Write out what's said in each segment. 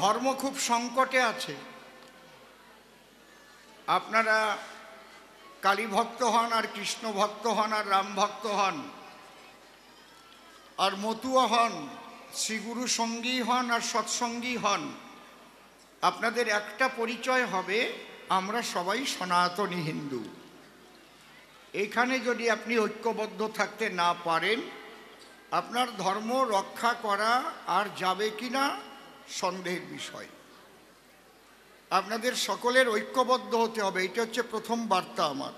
ধর্ম খুব সংকটে আছে। আপনারা কালী ভক্ত হন আর কৃষ্ণ ভক্ত হন আর রাম ভক্ত হন আর মতুয়া হন, শ্রীগুরু সঙ্গী হন আর সৎসঙ্গী হন, আপনাদের একটা পরিচয় হবে, আমরা সবাই সনাতনী হিন্দু। এখানে যদি আপনি ঐক্যবদ্ধ থাকতে না পারেন, আপনার ধর্ম রক্ষা করা আর যাবে কিনা সন্দেহের বিষয়। আপনাদের সকলের ঐক্যবদ্ধ হতে হবে, এটা হচ্ছে প্রথম বার্তা আমার।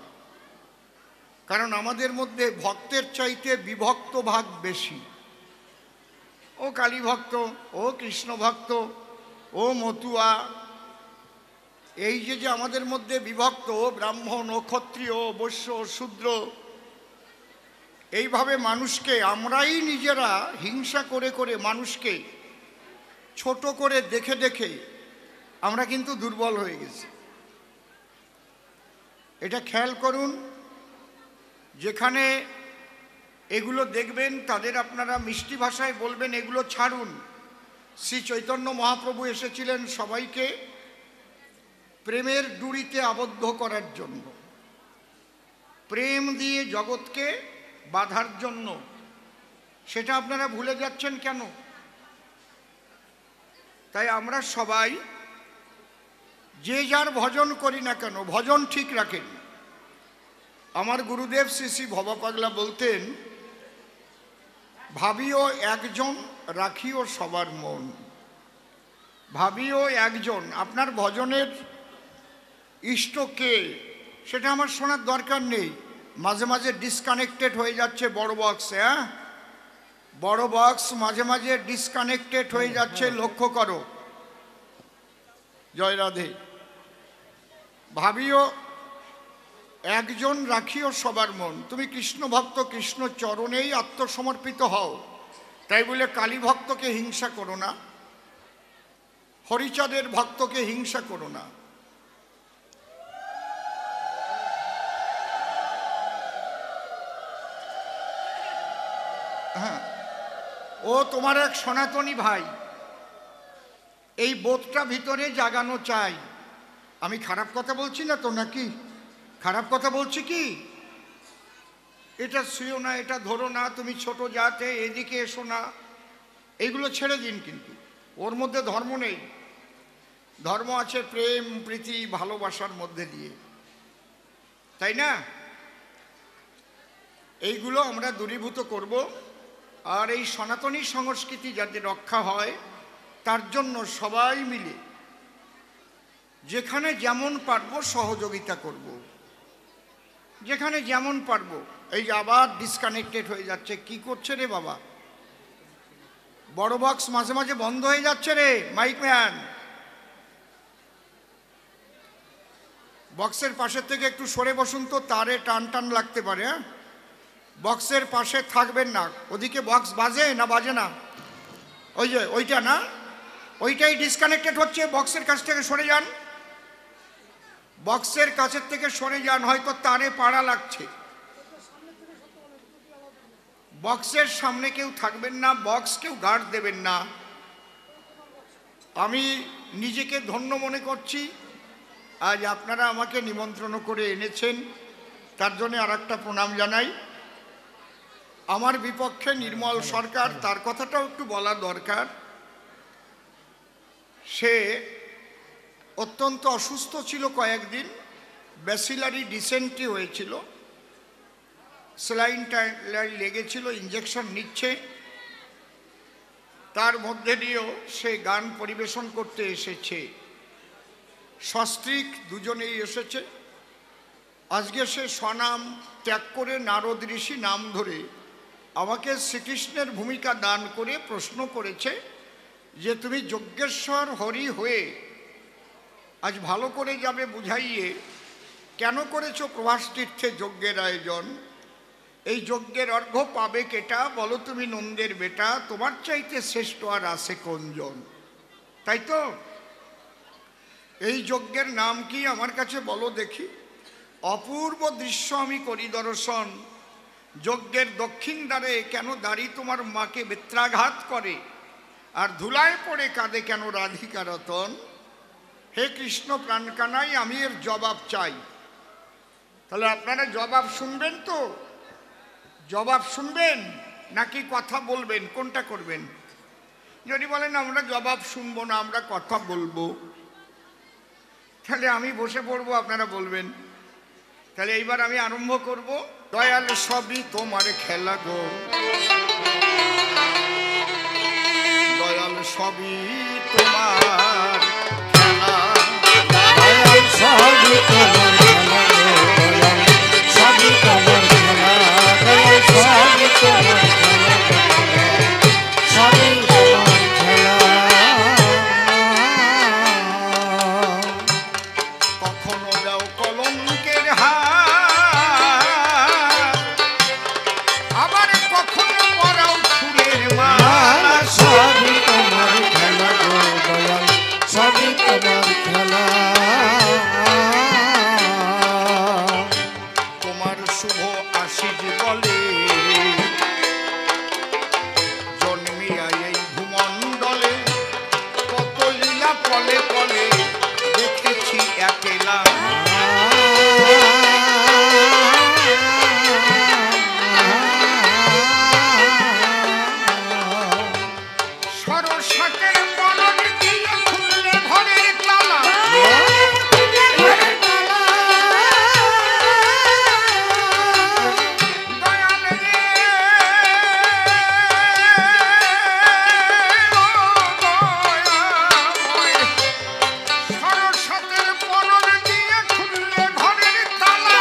কারণ আমাদের মধ্যে ভক্তের চাইতে বিভক্ত ভাগ বেশি। ও কালী ভক্ত, ও কৃষ্ণ ভক্ত, ও মতুয়া, এই যে আমাদের মধ্যে বিভক্ত, ও ব্রাহ্মণ, ও ক্ষত্রিয়, ও বৈশ্য, ও শূদ্র, এইভাবে মানুষকে আমরাই নিজেরা হিংসা করে করে মানুষকে ছোট করে দেখে দেখে আমরা কিন্তু দুর্বল হয়ে গেছি। এটা খেয়াল করুন। যেখানে এগুলো দেখবেন তাদের আপনারা মিষ্টি ভাষায় বলবেন এগুলো ছাড়ুন। শ্রী চৈতন্য মহাপ্রভু এসেছিলেন সবাইকে প্রেমের ডুরিতে আবদ্ধ করার জন্য, প্রেম দিয়ে জগৎকে বাঁধার জন্য। সেটা আপনারা ভুলে যাচ্ছেন কেন? তাই আমরা সবাই যে যার ভজন করি না কেন, ভজন ঠিক রাখেন। আমার গুরুদেব শ্রী শ্রী ভবা পাগলা বলতেন, ভাবিও একজন, রাখিও সবার মন। ভাবিও একজন, আপনার ভজনের ইষ্ট কে সেটা আমার শোনার দরকার নেই। মাঝে মাঝে ডিসকানেক্টেড হয়ে যাচ্ছে বড় বক্সে, হ্যাঁ, বড় বক্স মাঝে মাঝে ডিসকানেক্টেড হয়ে যাচ্ছে, লক্ষ্য করো। জয় রাধে। ভাবিও একজন, রাখিও সবার মন। তুমি কৃষ্ণ ভক্ত, কৃষ্ণ চরণেই আত্মসমর্পিত হও। তাই বলে কালী ভক্তকে হিংসা করো না, হরিচাঁদের ভক্তকে হিংসা করো না। হ্যাঁ, ও তোমার এক সনাতনী ভাই, এই বোধটা ভিতরে জাগানো চাই। আমি খারাপ কথা বলছি না তো, নাকি খারাপ কথা বলছি কি? এটা শুয়ো না, এটা ধরো না, তুমি ছোট জাতে, এদিকে এসো না, এইগুলো ছেড়ে দিন। কিন্তু ওর মধ্যে ধর্ম নেই। ধর্ম আছে প্রেম, প্রীতি, ভালোবাসার মধ্যে দিয়ে, তাই না? এইগুলো আমরা দূরীভূত করব। আর এই সনাতনী সংস্কৃতি যাতে রক্ষা হয়, তার জন্য সবাই মিলে যেখানে যেমন পারব সহযোগিতা করব, যেখানে যেমন পারব। এই যে আবার ডিসকানেক্টেড হয়ে যাচ্ছে, কি করছে রে বাবা? বড় বক্স মাঝে মাঝে বন্ধ হয়ে যাচ্ছে রে মাইক ম্যান। বক্সের পাশের থেকে একটু সরে বসুন তো, তারে টান টান লাগতে পারে। হ্যাঁ, বক্সের পাশে থাকবেন না। ওদিকে বক্স বাজে না বাজে না? ওই যে ওইটা না, ওইটাই ডিসকানেক্টেড হচ্ছে। বক্সের কাছ থেকে সরে যান, বক্সের কাছের থেকে সরে যান, হয়তো তারে পাড়া লাগছে। বক্সের সামনে কেউ থাকবেন না, বক্স কেউ গার্ড দেবেন না। আমি নিজেকে ধন্য মনে করছি, আজ আপনারা আমাকে নিমন্ত্রণ করে এনেছেন, তার জন্য আর একটা প্রণাম জানাই। আমার বিপক্ষে নির্মল সরকার, তার কথাটাও একটু বলা দরকার। সে অত্যন্ত অসুস্থ ছিল কয়েকদিন, ব্যাসিলারি ডিসেন্ট্রি হয়েছিল, স্যালাইনটা লেগেছিল, ইঞ্জেকশন নিচ্ছে। তার মধ্যে দিয়েও সে গান পরিবেশন করতে এসেছে। সস্ত্রীক দুজনেই এসেছে। আজকে সে স্বনাম ত্যাগ করে নারদ ঋষি নাম ধরে আমাকে শ্রীকৃষ্ণের ভূমিকা দান করে প্রশ্ন করেছে যে তুমি যজ্ঞেশ্বর হরি হয়ে আজ ভালো করে যাবে বুঝাইয়ে কেন করেছো প্রভাস তীর্থে যজ্ঞের আয়োজন? এই যজ্ঞের অর্ঘ্য পাবে কেটা? বলো তুমি নন্দের বেটা, তোমার চাইতে শ্রেষ্ঠ আর আছে কোনজন? তাই তো? এই যজ্ঞের নাম কি আমার কাছে বলো দেখি। অপূর্ব দৃশ্য আমি করি দর্শন, যজ্ঞের দক্ষিণ দ্বারে কেন দাঁড়ি তোমার মাকে বেত্রাঘাত করে? আর ধুলায় পড়ে কাঁদে কেন রাধিকা রতন? হে কৃষ্ণ প্রাণ কানাই, আমি এর জবাব চাই। তাহলে আপনারা জবাব শুনবেন তো? জবাব শুনবেন নাকি কথা বলবেন? কোনটা করবেন? যদি বলেন আমরা জবাব শুনবো না, আমরা কথা বলবো, তাহলে আমি বসে পড়বো, আপনারা বলবেন। তাহলে এইবার আমি আরম্ভ করব। দয়াল সবই তোমার খেলা গো, দয়াল সবই তোমার খেলা, দয়াল সবই তোমার খেলা গো, দয়াল সবই তোমার খেলা, দয়াল সবই তোমার খেলা, সবই তোমার খেলা। কখনো দাও কলঙ্কের হাত, আবার কখনো পরাও ফুলের মালা, সবই তোমার খেলা গো, দয়াল সবই তোমার খেলা। তোমার শুভ আশিস বলে জন্মিয়া এই ভূমণ্ডলে, কত লীলা পলে পলে দেখেছি একেলা। সরসাটের মরণ দিয়ে খুললে ঘরের তালা, দয়াল রে সরসাটের মরণ দিয়ে খুললে ঘরের তালা,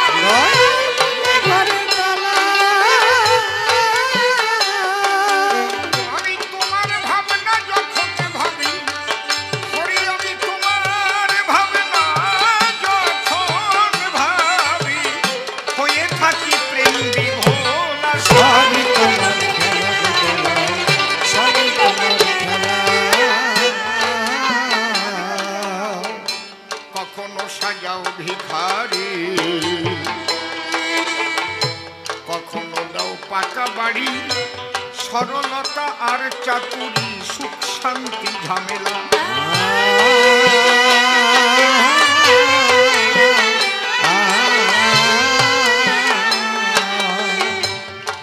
আমি তোমার ভাবনা যখন ভাবি, হরি আমি তোমার ভাবনা যখন ভাবি, হয়ে থাকি প্রেম বিভোলা। সবই তোমার খেলা গো, দয়াল সবই তোমার খেলা। কখনো সাজাও ভিখারি, কখনো দাও পাকা বাড়ি, সরলতা আর চাতুরি, সুখ শান্তি ঝামেলা।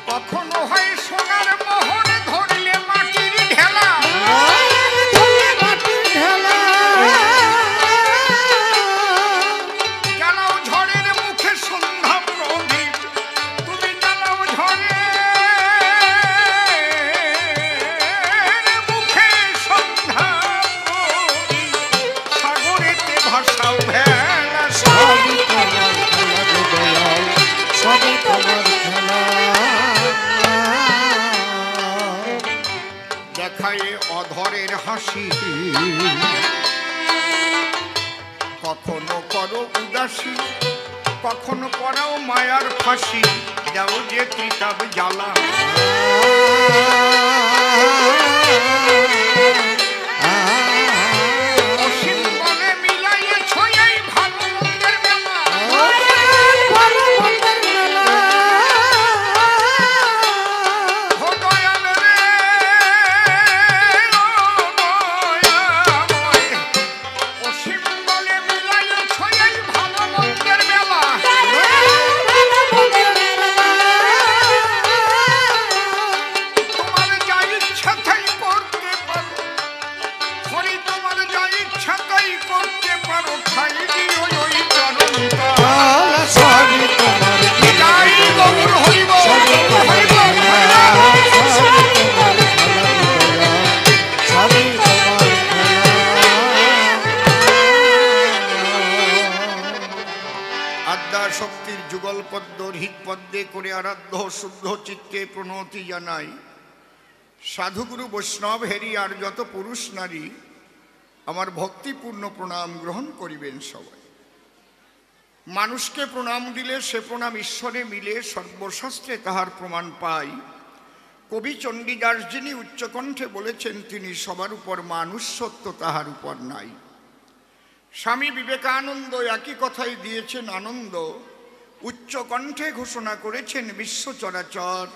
কখনো হয় সোনার মোহর, ধরলে মাটির ঢেলা, জ্বালাও ঝড়ের মুখে সন্ধ্যা প্রদীপ, তুমি জ্বালাও ঝড়ের মুখে সন্ধ্যা প্রদীপ, সাগরেতে ভাসাও ভেলা। সবই তোমার খেলা গো, দয়াল সবই তোমার খেলা। দেখায় অধরের হাসি, কখনো করো উদাসী, কখনো পরাও মায়ার ফাঁসি, যাও যে কিতাব জ্বালা। অসীম বলে মিলাইয়েছ এই ভালো মন্দের মেলা, ও দয়াল রে ও দয়াময়, অসীম বলে মিলাইয়েছ এই ভালো মন্দের মেলা। তোমার যা ইচ্ছা তাই করতে পারো, হরি তোমার যা ইচ্ছা তাই করতে পারো, ঠাই দিও ওই চরণটা। সবই তোমার খেলা জয় গো, গৌর হরি বল, সবই তোমার হরি বল, খেলা, হরি বল। সবই তোমার খেলা গো, দয়াল সবই তোমার খেলা। আদ্যা শক্তির যুগল পদ্ম হৃদ পদ্মে করে আরাধ্য শুদ্ধ চিত্তে প্রণতি জানাই। সাধুগুরু বৈষ্ণব হেরি আর যত পুরুষ নারী আমার ভক্তিপূর্ণ প্রণাম গ্রহণ করিবেন সবাই। মানুষকে প্রণাম দিলে সে প্রণাম ঈশ্বরে মিলে, সর্বশাস্ত্রে তাহার প্রমাণ পাই। কবি চণ্ডীদাস যিনি উচ্চকণ্ঠে বলেছেন, তিনি সবার উপর মানুষ, সত্য তাহার উপর নাই। স্বামী বিবেকানন্দ একই কথাই দিয়েছেন আনন্দ, উচ্চকণ্ঠে ঘোষণা করেছেন বিশ্ব চরাচর,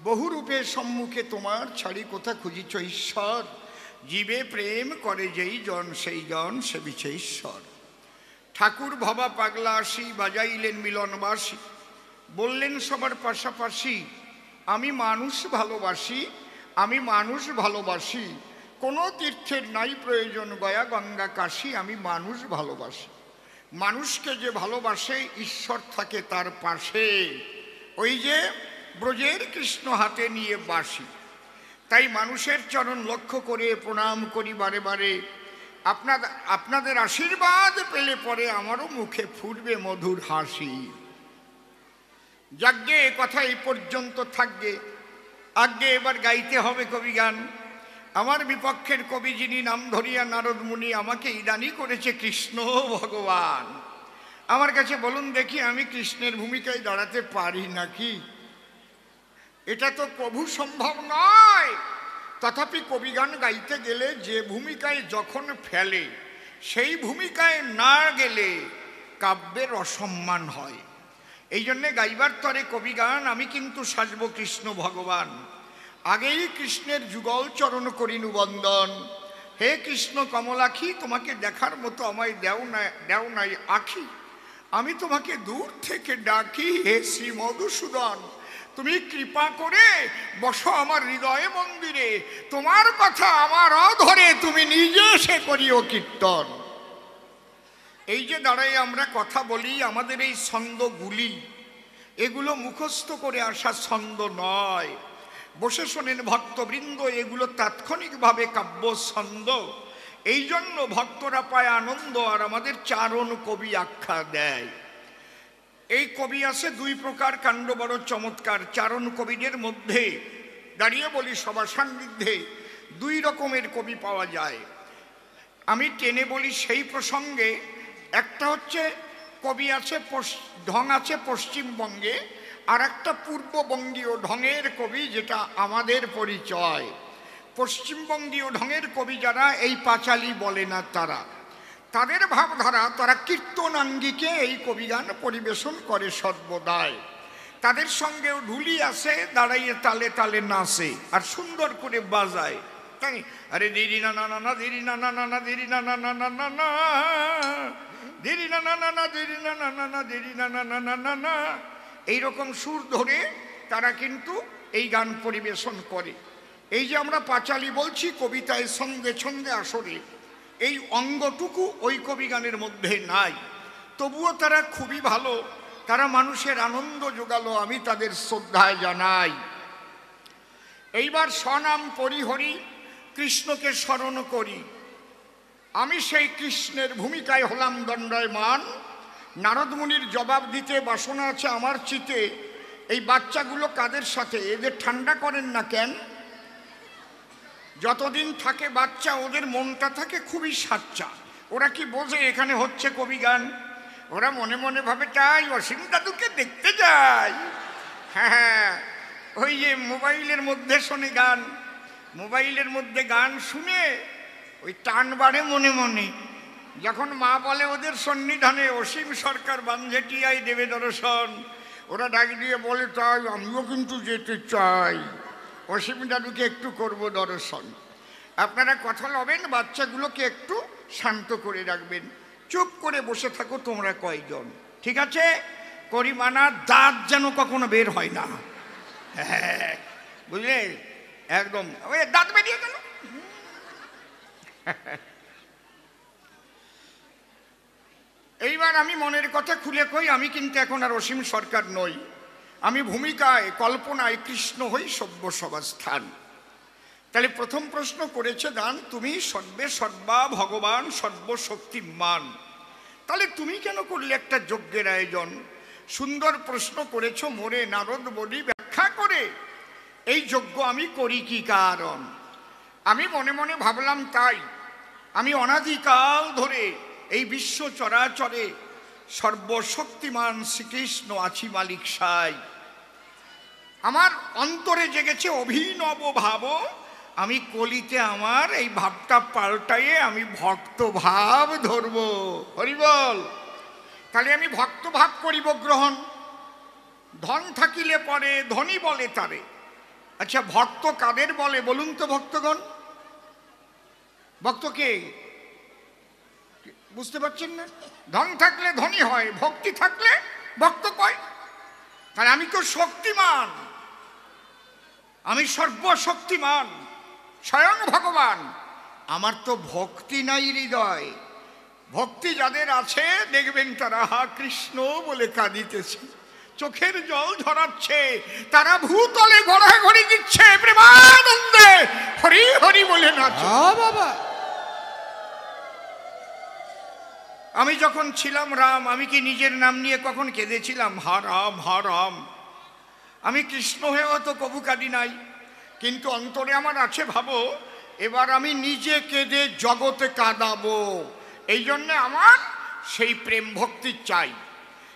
বহুরূপে সম্মুখে তোমার ছাড়ি কোথা খুঁজিছ ঈশ্বর, জীবে প্রেম করে যেই জন সেই জন সেবিছে ঈশ্বর। ঠাকুর ভবা পাগলা আসি বাজাইলেন মিলনবাসী, বললেন সবার পাশাপাশি আমি মানুষ ভালোবাসি, আমি মানুষ ভালোবাসি, কোনো তীর্থের নাই প্রয়োজন গয়া গঙ্গা কাশী, আমি মানুষ ভালোবাসি। মানুষকে যে ভালোবাসে ঈশ্বর থাকে তার পাশে, ওই যে ব্রজের কৃষ্ণ হাতে নিয়ে বাসি। তাই মানুষের চরণ লক্ষ্য করে প্রণাম করি বারে বারে। আপনাদের আশীর্বাদ পেলে পরে আমারও মুখে ফুটবে মধুর হাসি। যাজ্ঞে এ কথা এই পর্যন্ত থাকবে, আজ্ঞে এবার গাইতে হবে কবি গান। আমার বিপক্ষের কবি যিনি নাম ধরিয়া নারদ মুনি আমাকে ইদানি করেছে কৃষ্ণ ভগবান। আমার কাছে বলুন দেখি আমি কৃষ্ণের ভূমিকায় দাঁড়াতে পারি নাকি? এটা তো প্রভু সম্ভব নয়। তথাপি কবিগান গাইতে গেলে যে ভূমিকায় যখন ফেলে সেই ভূমিকায় না গেলে কাব্যের অসম্মান হয়। এই জন্যে গাইবার তরে কবিগান আমি কিন্তু সাজব কৃষ্ণ ভগবান। আগেই কৃষ্ণের যুগল চরণ করিনু বন্দন। হে কৃষ্ণ কমলাক্ষী, তোমাকে দেখার মতো আমায় দেও নাই আখি, আমি তোমাকে দূর থেকে ডাকি হে শ্রী মধুসূদন। তুমি কৃপা করে বসো আমার হৃদয়ে মন্দিরে, তোমার কথা আমার অধরে তুমি নিজে এসে করিও কীর্তন। এই যে দাঁড়াই আমরা কথা বলি, আমাদের এই ছন্দগুলি এগুলো মুখস্থ করে আসা ছন্দ নয়। বসে শোনেন ভক্তবৃন্দ, এগুলো তাৎক্ষণিকভাবে কাব্য ছন্দ। এই জন্য ভক্তরা পায় আনন্দ আর আমাদের চারণ কবি আখ্যা দেয়। এই কবি আছে দুই প্রকার, কাণ্ড বড় চমৎকার। চারণ কবিদের মধ্যে দাঁড়িয়ে বলি সভা সান্নিধ্যে দুই রকমের কবি পাওয়া যায়। আমি টেনে বলি সেই প্রসঙ্গে। একটা হচ্ছে কবি আছে ঢং আছে পশ্চিমবঙ্গে, আর একটা পূর্ববঙ্গীয় ঢঙের কবি, যেটা আমাদের পরিচয়। পশ্চিমবঙ্গীয় ঢঙের কবি যারা, এই পাঁচালী বলে না তারা, তাদের ভাবধারা, তারা কীর্তনাঙ্গিকে এই কবিগান পরিবেশন করে সর্বদাই। তাদের সঙ্গেও ঢুলি আসে, দাঁড়াইয়ে তালে তালে নাচে আর সুন্দর করে বাজায়। তাই আরে দিরি না না না না দিরি না না না না দিরি না না না না না না দিরি না না না না দিরি না না না না দিরি না না না না না না, এইরকম সুর ধরে তারা কিন্তু এই গান পরিবেশন করে। এই যে আমরা পাঁচালী বলছি কবিতায় ছন্দে ছন্দে, আসরে এই অঙ্গটুকু ওই কবিগানের মধ্যে নাই। তবুও তারা খুবই ভালো, তারা মানুষের আনন্দ জোগালো, আমি তাদের শ্রদ্ধায় জানাই। এইবার স্বনাম পরিহরি, কৃষ্ণকে স্মরণ করি। আমি সেই কৃষ্ণের ভূমিকায় হলাম দণ্ডায়মান। নারদ মুনির জবাব দিতে বাসনা আছে আমার চিতে, এই বাচ্চাগুলো কাদের সাথে, এদের ঠান্ডা করেন না কেন? যতদিন থাকে বাচ্চা ওদের মনটা থাকে খুবই সাচ্চা। ওরা কি বোঝে এখানে হচ্ছে কবি গান? ওরা মনে মনে ভাবে তাই অসীম দাদুকে দেখতে যায়। হ্যাঁ, ওই যে মোবাইলের মধ্যে শোনে গান, মোবাইলের মধ্যে গান শুনে ওই টান বাড়ে মনে মনে। যখন মা বলে ওদের সন্নিধানে অসীম সরকার বাঞ্ঝেটিয়াই দেবে দর্শন, ওরা ডাক দিয়ে বলে তাই আমিও কিন্তু যেতে চাই, অসীম দাদুকে একটু করব দর্শন। আপনারা কথা লবেন, বাচ্চাগুলোকে একটু শান্ত করে রাখবেন, চুপ করে বসে থাকো তোমরা কয়জন, ঠিক আছে? করি মানা, দাঁত যেন কখনো বের হয় না। হ্যাঁ, বুঝলে, একদম ওই দাঁত বেরিয়ে গেল। এইবার আমি মনের কথা খুলে কই, আমি কিন্তু এখন আর অসীম সরকার নই। আমি ভূমিকায় কল্পনায় কৃষ্ণ হই সভ্য সভাস্থান। তাহলে প্রথম প্রশ্ন করেছে দান, তুমি সর্বে সর্বা ভগবান সর্বশক্তিমান, তাহলে তুমি কেন করলে একটা যজ্ঞের আয়োজন? সুন্দর প্রশ্ন করেছ মোরে নারদ বলি ব্যাখ্যা করে, এই যজ্ঞ আমি করি কি কারণ? আমি মনে মনে ভাবলাম তাই আমি অনাদিকাল ধরে এই বিশ্ব চরাচরে সর্বশক্তিমান শ্রীকৃষ্ণ আছি মালিক সাই। আমার অন্তরে জেগেছে অভিনব ভাব, আমি কলিতে আমার এই ভাবটা পাল্টাইয়ে আমি ভক্ত ভাব ধরব। হরি বল। তাহলে আমি ভক্ত ভাব করিব গ্রহণ। ধন থাকিলে পরে ধনী বলে তারে। আচ্ছা, ভক্ত কাদের বলে বলুন তো ভক্তগণ? ভক্তকে বুঝতে পারছেন না? ধন থাকলে ধনী হয়, ভক্তি থাকলে ভক্ত কয়। তাহলে আমি তো শক্তিমান, আমি সর্বশক্তিমান, স্বয়ং ভগবান। আমার তো ভক্তি নাই হৃদয়। ভক্তি যাদের আছে দেখবেন তারা হা কৃষ্ণ বলে কাঁদিতেছে, চোখের জল ঝরাচ্ছে, তারা ভূতলে ঘোরাঘুরি দিচ্ছে, প্রেমানন্দে হরি হরি বলে নাচে। বাবা, আমি যখন ছিলাম রাম, আমি কি নিজের নাম নিয়ে কখন কেঁদেছিলাম? হা রাম হা রাম। আমি কৃষ্ণ হয়ে হয়তো কবু কাঁদি নাই, কিন্তু অন্তরে আমার আছে ভাবো এবার আমি নিজে কেঁদে জগতে কাঁদাবো। এই জন্যে আমার সেই প্রেম ভক্তি চাই।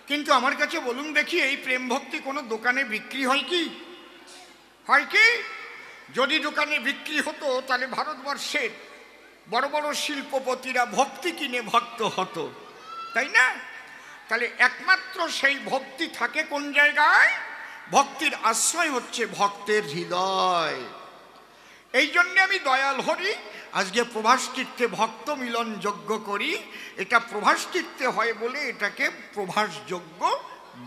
কিন্তু আমার কাছে বলুন দেখি, এই প্রেম ভক্তি কোনো দোকানে বিক্রি হয় কি? হয় কি? যদি দোকানে বিক্রি হতো তাহলে ভারতবর্ষের বড় বড় শিল্পপতিরা ভক্তি কিনে ভক্ত হতো, তাই না? তাহলে একমাত্র সেই ভক্তি থাকে কোন জায়গায়? ভক্তির আশ্রয় হচ্ছে ভক্তের হৃদয়। এই জন্য আমি দয়াল হরি আজকে প্রভাস তীর্থে ভক্ত মিলন যজ্ঞ করি। এটা প্রভাস তীর্থে হয় বলে এটাকে প্রভাস যজ্ঞ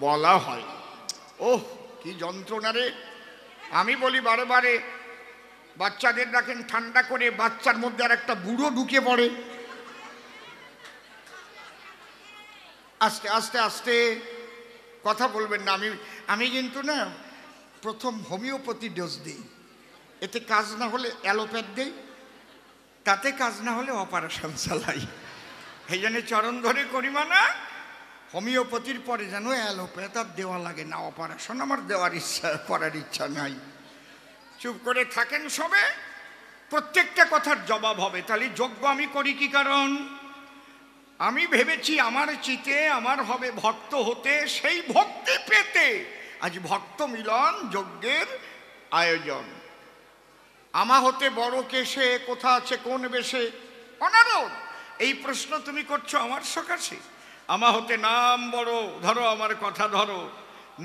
বলা হয়। ওহ কি যন্ত্রণা রে! আমি বলি বারে বারে, বাচ্চাদের রাখেন ঠান্ডা করে, বাচ্চার মধ্যে আর একটা বুড়ো ঢুকে পড়ে। আস্তে আস্তে আস্তে কথা বলবেন না। আমি কিন্তু না প্রথম হোমিওপ্যাথি ডোজ দিই, এতে কাজ না হলে অ্যালোপ্যাথ দেই, তাতে কাজ না হলে অপারেশন চালাই। এই জন্য চরণ ধরে করি মানা। হোমিওপ্যাথির পরে যেন অ্যালোপ্যাথ আর দেওয়া লাগে না, অপারেশন আমার দেওয়ার ইচ্ছা করার ইচ্ছা নাই। চুপ করে থাকেন সবে, প্রত্যেকটা কথার জবাব হবে। তাহলে যজ্ঞ আমি করি কি কারণ? আমি ভেবেছি আমার চিতে আমার হবে ভক্ত হতে, সেই ভক্তি পেতে আজ ভক্ত মিলন যজ্ঞের আয়োজন। আমা হতে বড় কেশে, কোথা আছে কোন বেশে? অনারদ এই প্রশ্ন তুমি করছো আমার সকাশে। আমা হতে নাম বড়, ধরো আমার কথা ধরো,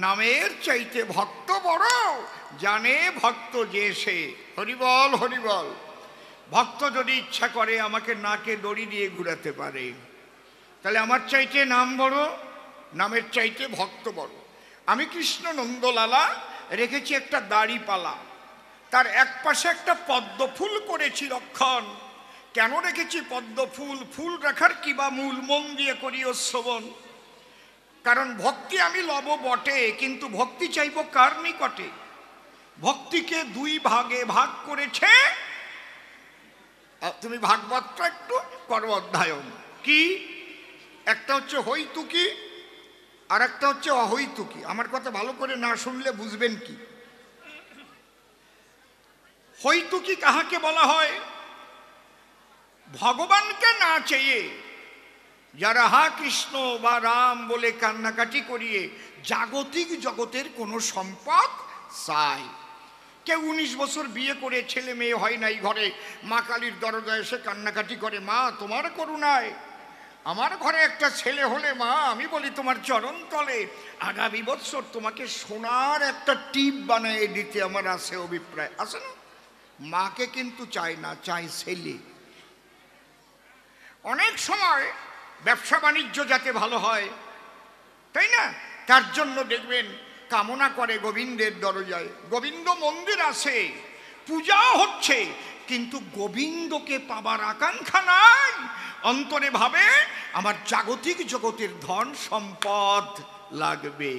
নামের চাইতে ভক্ত বড়, জানে ভক্ত যে সে। হরিবল হরিবল। ভক্ত যদি ইচ্ছা করে আমাকে নাকে দড়ি দিয়ে ঘুরাতে পারে, তাহলে আমার চাইতে নাম বড়, নামের চাইতে ভক্ত বড়। আমি কৃষ্ণ নন্দলালা রেখেছি একটা দাড়ি পালা, তার এক পাশে একটা পদ্ম ফুল করেছি রক্ষণ। কেন রেখেছি পদ্ম ফুল? ফুল রাখার কি বা মূল? মন দিয়ে করিও শ্রবণ। কারণ ভক্তি আমি লব বটে, কিন্তু ভক্তি চাইব কার নিকটে? ভক্তিকে দুই ভাগে ভাগ করেছে। তুমি ভাগবতটা একটু করো অধ্যয়ন। কি? একটা হচ্ছে হৈতুকি আর একটা হচ্ছে অহৈতুকি। আমার কথা ভালো করে না শুনলে বুঝবেন কি? হৈতুকি কাহাকে বলা হয়? ভগবানকে না চেয়ে যারা হা কৃষ্ণ বা রাম বলে কান্নাকাটি করিয়ে জাগতিক জগতের কোনো সম্পদ চায়। কেউ 19 বছর বিয়ে করে ছেলে মেয়ে হয় নাই ঘরে, মা কালীর দরজায় এসে কান্নাকাটি করে, মা তোমার করুণায় আমার ঘরে একটা ছেলে হলে মা, আমি বলি তোমার চরণ তলে আগামী বৎসর তোমাকে সোনার একটা টিপ বানিয়ে দিতে আমার আছে অভিপ্রায়। আছে না? মাকে কিন্তু চায় না, চায় ছেলে। অনেক সময় ব্যবসা বাণিজ্য যাতে ভালো হয়, তাই না, তার জন্য দেখবেন কামনা করে গোবিন্দের দরজায়। গোবিন্দ মন্দির আছে, পূজাও হচ্ছে, কিন্তু গোবিন্দকে পাবার আকাঙ্ক্ষা নাই। অন্তরে ভাবে আমার জাগতিক জগতের ধন সম্পদ লাগবে।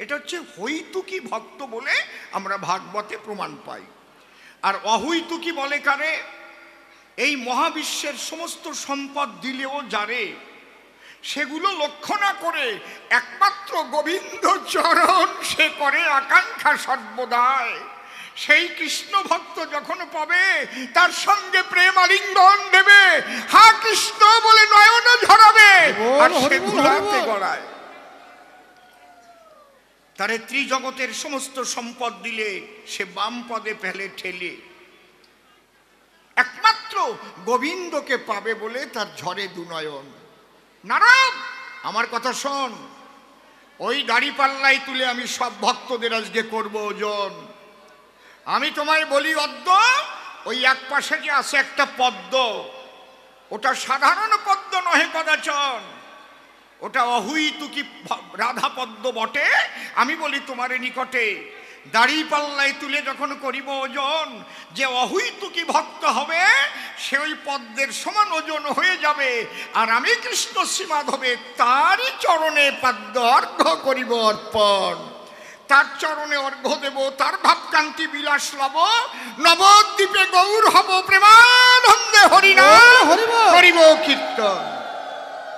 এটা হচ্ছে হৈতুকি ভক্ত বলে আমরা ভাগবতে প্রমাণ পাই। আর অহৈতুকি বলে কারে? এই মহাবিশ্বের সমস্ত সম্পদ দিলেও যারে, সেগুলো লক্ষ্য না করে একমাত্র গোবিন্দ চরণ সে করে আকাঙ্ক্ষা সর্বদায়। সেই কৃষ্ণ ভক্ত যখন পাবে তার সঙ্গে প্রেম আলিঙ্গন দেবে, হা কৃষ্ণ বলে নয়ন ঝরাবে, আর সে ধুলাতে গড়ায়। তারে ত্রিজগতের সমস্ত সম্পদ দিলে সে বাম পদে ফেলে ঠেলে। একমাত্র গোবিন্দকে পাবে বলে তার ঝরে দুনয়ন। নারদ আমার কথা শোন, ওই দাড়ি পাল্লাই তুলে আমি সব ভক্তদের আজকে করব ওজন। আমি তোমায় বলি অদ্য ওই এক পাশে যে আছে একটা পদ্ম, ওটা সাধারণ পদ্ম নহে কদাচন, ওটা অহুইতুকি রাধা পদ্ম বটে। আমি বলি তোমার নিকটে, দাড়ি পাল্লায় তুলে যখন করিব ওজন, যে অহুইতুকি ভক্ত হবে সে ওই পদ্মের সমান ওজন হয়ে যাবে। আর আমি কৃষ্ণ শ্রীমাধবে তারই চরণে পাদ্য অর্ঘ্য করিব অর্পণ, তার চরণে অর্ঘ্য দেব, তার ভাবকান্তি বিলাস লব, নবদ্বীপে গৌর হব, প্রেমানন্দে হরিনাম করিব কীর্তন।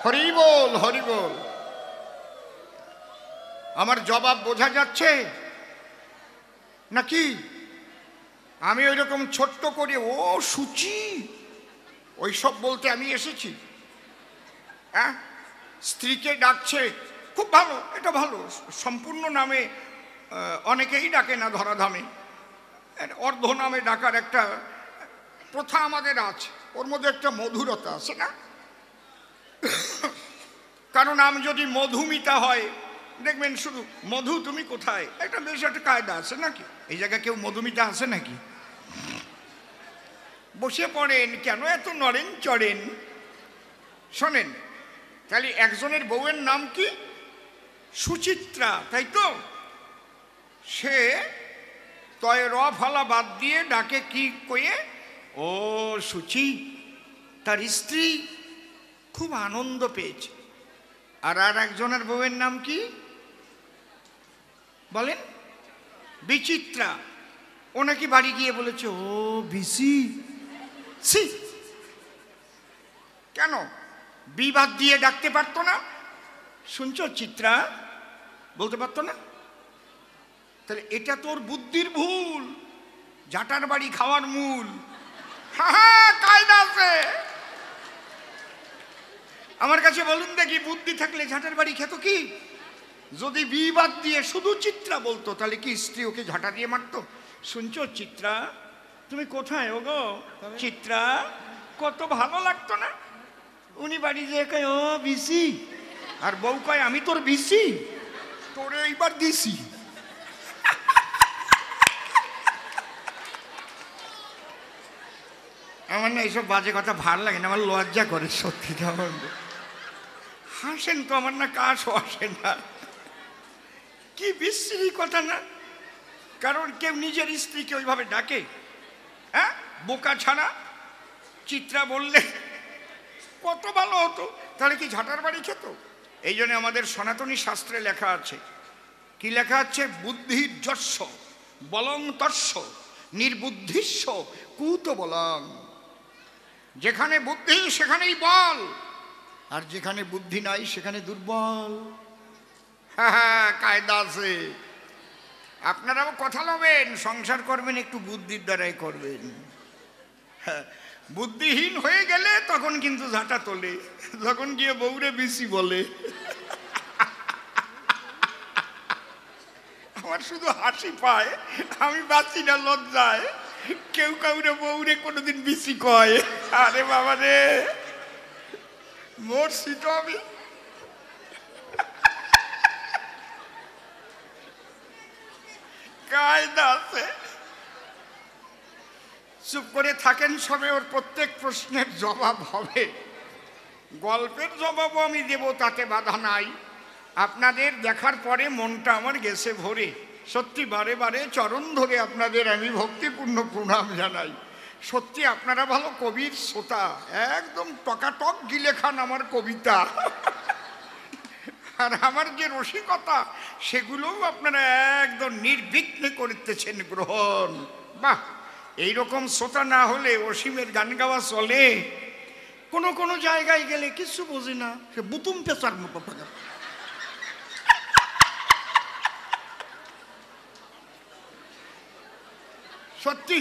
হরি বল, হরি বল। আমার জবাব বোঝা যাচ্ছে নাকি? আমি ওই রকম ছোট্ট করে ও সূচি ওইসব বলতে আমি এসেছি? হ্যাঁ, স্ত্রীকে ডাকছে, খুব ভালো, এটা ভালো। সম্পূর্ণ নামে অনেকেই ডাকে না ধরাধামে, অর্ধ নামে ডাকার একটা প্রথা আমাদের আছে, ওর মধ্যে একটা মধুরতা আছে না? কারণ নাম যদি মধুমিতা হয়, দেখবেন শুধু মধু তুমি কোথায়, একটা বেশ একটা কায়দা আছে নাকি? এই জায়গায় কেউ মধুমিতা আছে নাকি? বসে পড়েন, কেন এত নড়েন চড়েন? শোনেন, তাহলে একজনের বউয়ের নাম কি? সুচিত্রা, তাই তো? সে তয় র ফলা বাদ দিয়ে ডাকে কি কয়ে? ও সুচি। তার স্ত্রী খুব আনন্দ পেয়েছে। আর একজনের বউয়ের নাম কি বলেন? বিচিত্রা। ও নাকি বাড়ি গিয়ে বলেছে, ও বিসি। কেন বিবাদ দিয়ে ডাকতে পারতো না? শুনছো চিত্রা, বলতে পারতো না? তাহলে এটা তোর বুদ্ধির ভুল, জাটার বাড়ি খাওয়ার মূল। হ্যাঁ, কায়দা আছে। আমার কাছে বলুন দেখি, বুদ্ধি থাকলে ঝাঁটার বাড়ি খেত কি? যদি বিবাদ দিয়ে শুধু চিত্রা বলতো, তাহলে কি স্ত্রী ওকে ঝাঁটা দিয়ে মারতো? শুনছো চিত্রা, তুমি কোথায়? ও গো চিত্রা, কত ভালো লাগতো না? উনি বাড়ি যেয়ে কয়, ও বিসি। আর বউ কয়, আমি তোর বিসি, তোরে এইবার দিছি। আমার না এইসব বাজে কথা ভালো লাগে না, আমার লজ্জা করে সত্যি। আমার হাসেন তো, আমার না কাশও আসে না। কি বিশ্রী কথা না? কারণ কেউ নিজের স্ত্রীকে ওইভাবে ডাকে? হ্যাঁ, বোকা ছাড়া। চিত্রা বললে কত ভালো হতো, তাহলে কি ঝাঁটার বাড়ি খেত? এই জন্য আমাদের সনাতনী শাস্ত্রে লেখা আছে, কি লেখা আছে? বুদ্ধির যস্য বলং তস্য নির্বুদ্ধিস্য কুত বলং। যেখানে বুদ্ধি সেখানেই বল, আর যেখানে বুদ্ধি নাই সেখানে দুর্বল। হ্যাঁ, কায়দা আছে। আপনারাও কথা লবেন, সংসার করবেন একটু বুদ্ধির দ্বারাই করবেন। হ্যাঁ, বুদ্ধিহীন হয়ে গেলে তখন কিন্তু ঝাঁটা তোলে, যখন গিয়ে বউরে বিসি বলে। আমার শুধু হাসি পায়, আমি বাঁচি না লজ্জায়। কেউ কাউরে বউরে কোনোদিন বিসি কয়, আরে বাবা রে, মরছি তো আমি। কায়দা আছে। চুপ করে থাকেন সবে, ওর প্রত্যেক প্রশ্নের জবাব হবে। গল্পের জবাবও আমি দেব, তাতে বাধা নাই। আপনাদের দেখার পরে মনটা আমার গেছে ভরে। সত্যি বারে বারে চরণ ধরে আপনাদের আমি ভক্তিপূর্ণ প্রণাম জানাই। সত্যি আপনারা ভালো কবির শ্রোতা, একদম টকাটক গিলে খান আমার কবিতা। আর আমার যে রসিকতা, সেগুলোও আপনারা একদম নির্বিঘ্নে করতেছেন গ্রহণ। বাহ, এইরকম শ্রোতা না হলে অসীমের গান গাওয়া চলে? কোনো কোনো জায়গায় গেলে কিছু বোঝে না, সে বুতুম পেঁচার মতো। সত্যি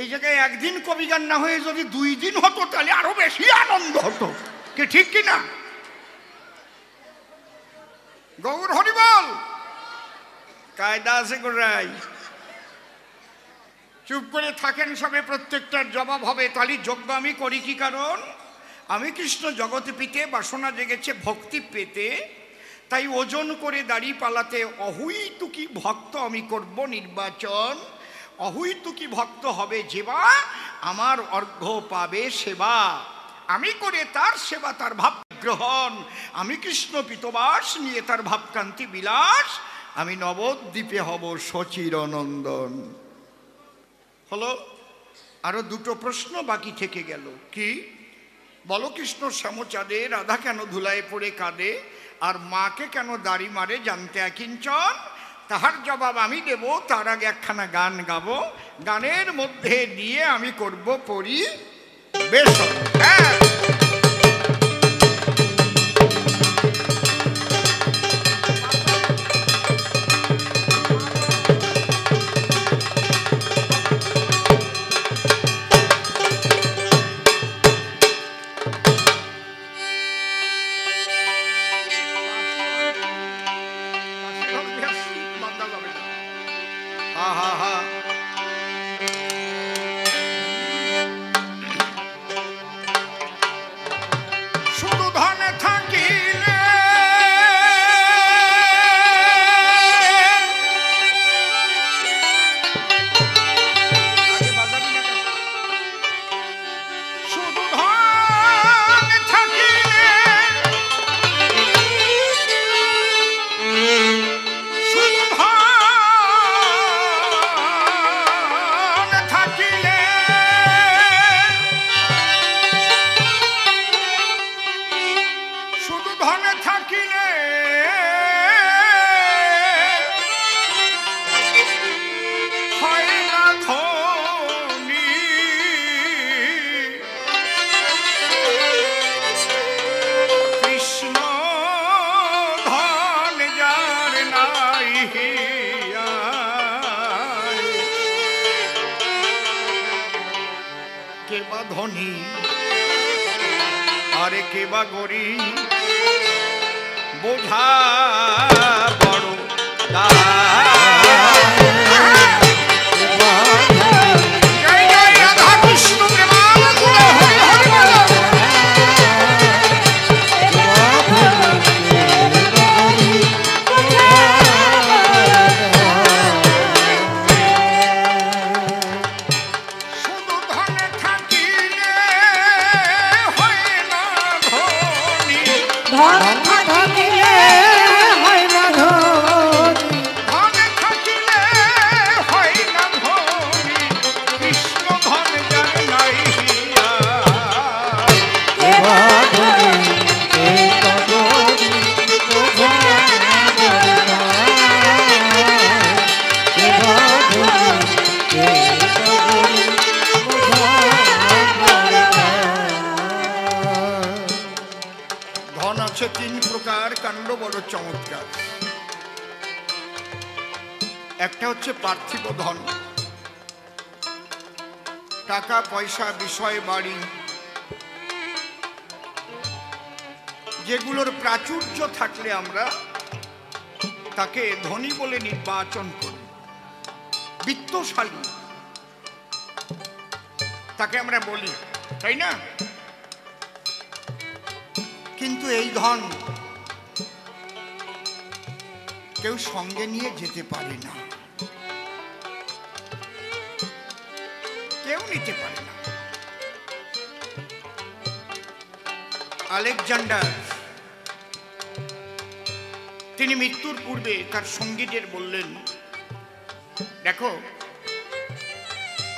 এই জায়গায় একদিন কবি গান না হয়ে যদি 2 দিন হতো, তাহলে আরো বেশি আনন্দ হতো। কি ঠিক কিনা? গৌর হরি বল। কায়দা আছে গোড়াই। চুপ করে থাকেন সবে, প্রত্যেকটার জবাব হবে। তাহলে যজ্ঞ আমি করি কি কারণ? আমি কৃষ্ণ জগতে পিতে, বাসনা জেগেছে ভক্তি পেতে, তাই ওজন করে দাড়ি পালাতে অহুইতুকি ভক্ত আমি করব নির্বাচন। অহৈতুকী ভক্ত হবে যেবা, আমার অর্ঘ্য পাবে সেবা। আমি করে তার সেবা তার ভাব গ্রহণ, আমি কৃষ্ণ পিতবাস নিয়ে তার ভাবকান্তি বিলাস, আমি নবদ্বীপে হব সচিরনন্দন। হলো। আরো দুটো প্রশ্ন বাকি থেকে গেল। কি? বলো কৃষ্ণ শ্যামচাঁদে রাধা কেন ধুলায় পড়ে কাঁদে, আর মাকে কেন দাড়ি মারে জানতে কিঞ্চন? তাহার জবাব আমি দেব, তার আগে একখানা গান গাবো, গানের মধ্যে দিয়ে আমি করব পরিবেশন। হ্যাঁ, শুধু ধনে থাকিলে শুধু ধনে থাকিলে শুধু ধনে থাকিলে শুধু ধনে থাকিলে হয় না ধনী, কৃষ্ণ ধন যার নাই হিয়ায়। কে বা ধনী আরে কে বা গরিব, বোঝা বড় জয় জয় রাধা কৃষ্ণ প্রেমানন্দ হরি হরি বল। শুধু ধনে থাকিলে হয় না ধনী, ধন থাকিলে হয় না ধনী, ধনে থাকিলে হয় না ধনী, কৃষ্ণ ধন যার নাই হিয়ায়। কে বা ধনী, কে বা গরিব, বোঝা বড় দায়। কে বা ধনী, কে বা গরিব, বোঝা বড় দায়। ধন আছে তিন প্রকার, কাণ্ড বড় চমৎকার। একটা হচ্ছে পার্থিব ধন, টাকা পয়সা বিষয় বাড়ি, যেগুলোর প্রাচুর্য থাকলে আমরা তাকে ধনী বলে নির্বাচন করি। বিত্তশালী তাকে আমরা বলি, তাই না? কিন্তু এই ধন কেউ সঙ্গে নিয়ে যেতে পারে না, কেউ নিতে পারে না। আলেকজান্ডার তিনি মৃত্যুর পূর্বে তার সঙ্গীদের বললেন, দেখো